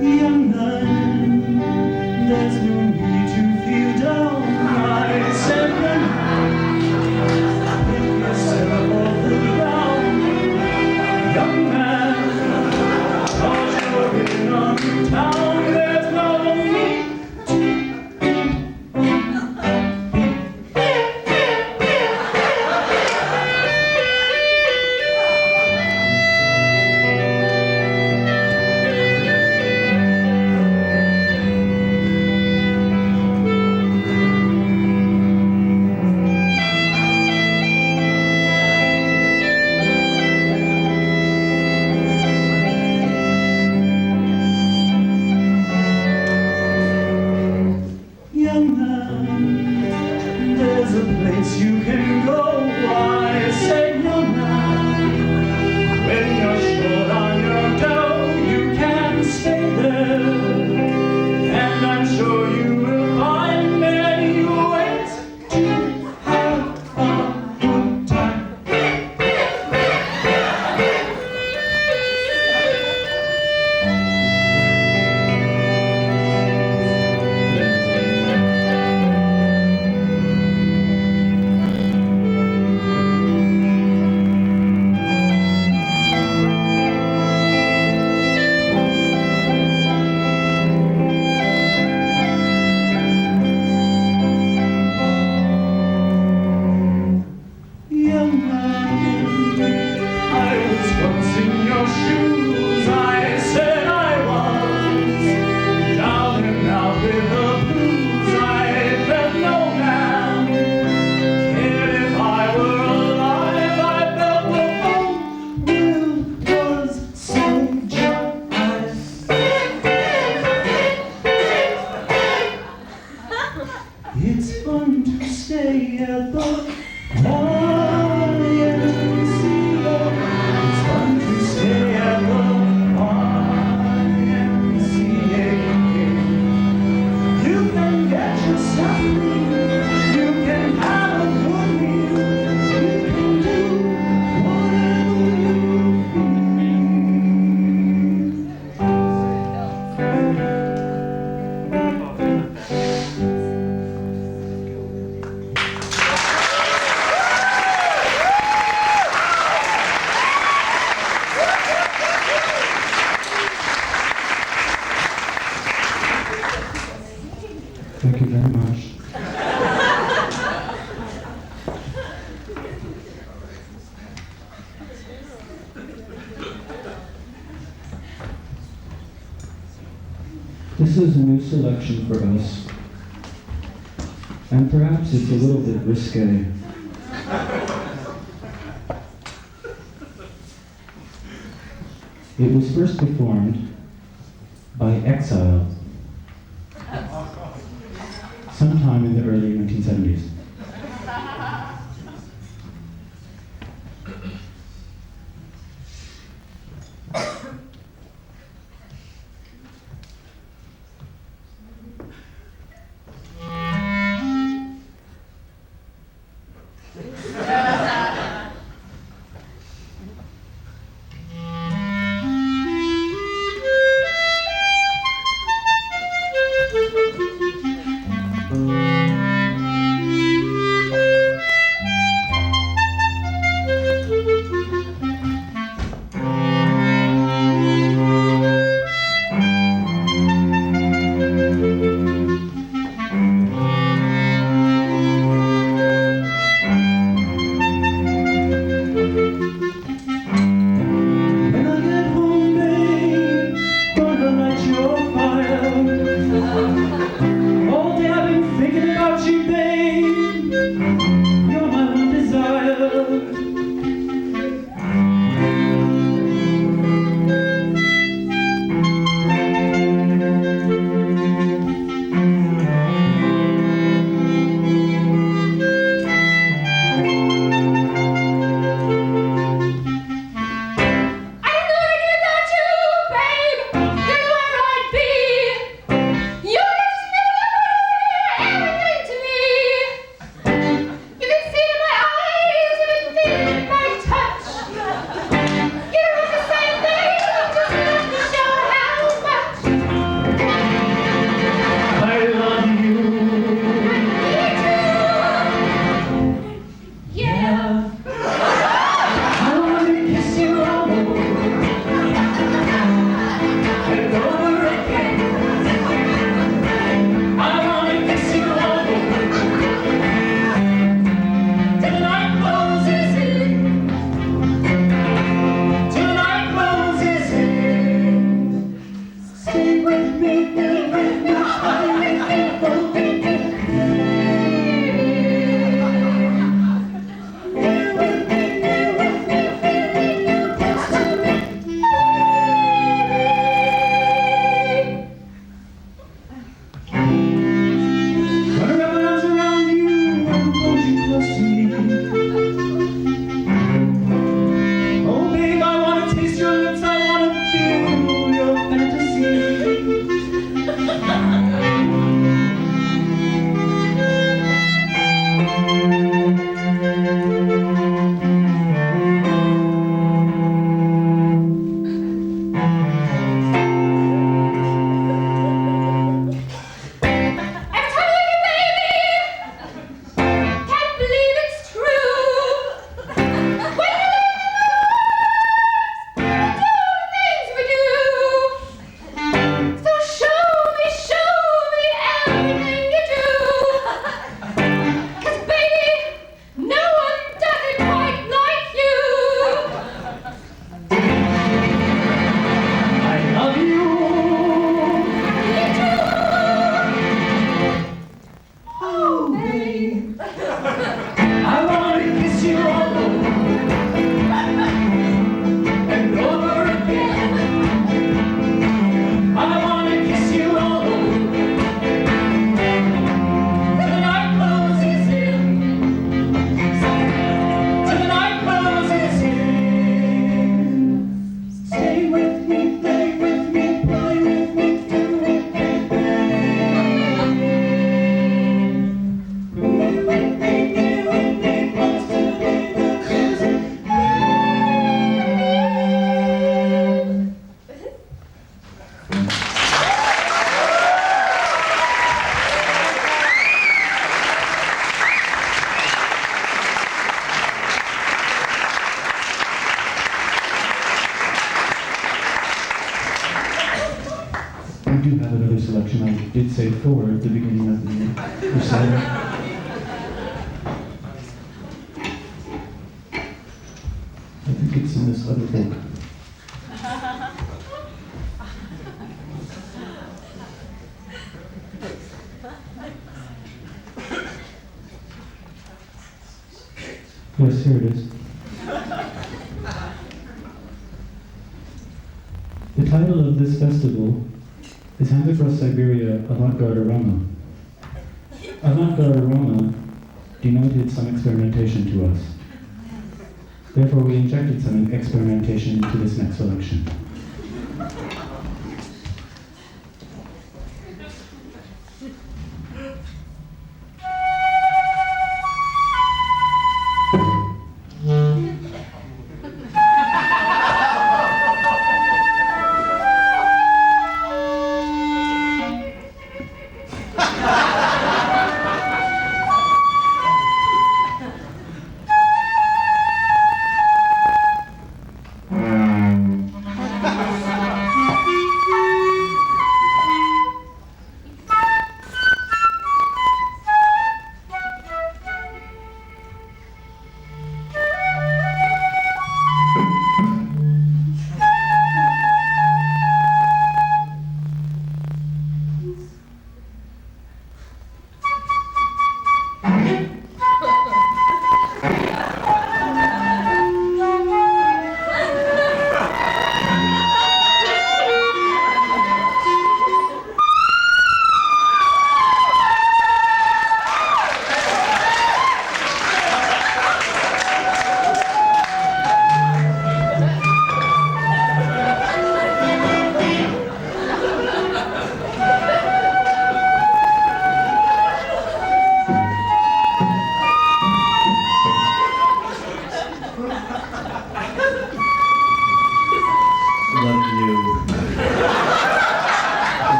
Young man, there's no need to feel down. I said, pick yourself off the ground. Young man, 'cause you're in on town. There's no need to Young man, there's a place you can go. I say, young man, when you're short on your dough, you can stay there, and I'm sure you will find many ways to have a good time. Young man, I was once in your shoes. I said I was down and out with the blues. I felt no man cared if I were alive. I felt the whole world was so dry. It's fun to stay at the YMCA. It's fun to stay at the YMCA. You can get yourself clean. You can have a good meal. You can do whatever you Thank you very much. This is a new selection for us, and perhaps it's a little bit risque. It was first performed by Exile sometime in the early 1970s. We do have another selection. I did say 4 at the beginning of the recital. I think it's in this other book. Yes, here it is. The title of this festival is Handed Across Siberia, Avant-Garde-Arama. Avant-Garde-Arama denoted some experimentation to us. Therefore, we injected some experimentation into this next selection.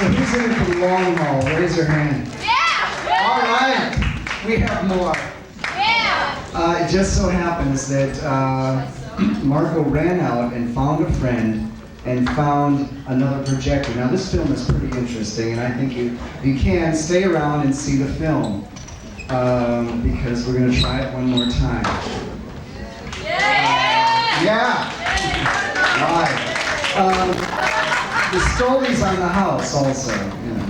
So who's in it for the long haul? Raise your hand. Yeah! All right, we have more. Yeah! It just so happens that Marco ran out and found a friend and found another projector. Now this film is pretty interesting, and I think you can stay around and see the film because we're going to try it one more time. Yeah! Right. The story's on the house also. You know.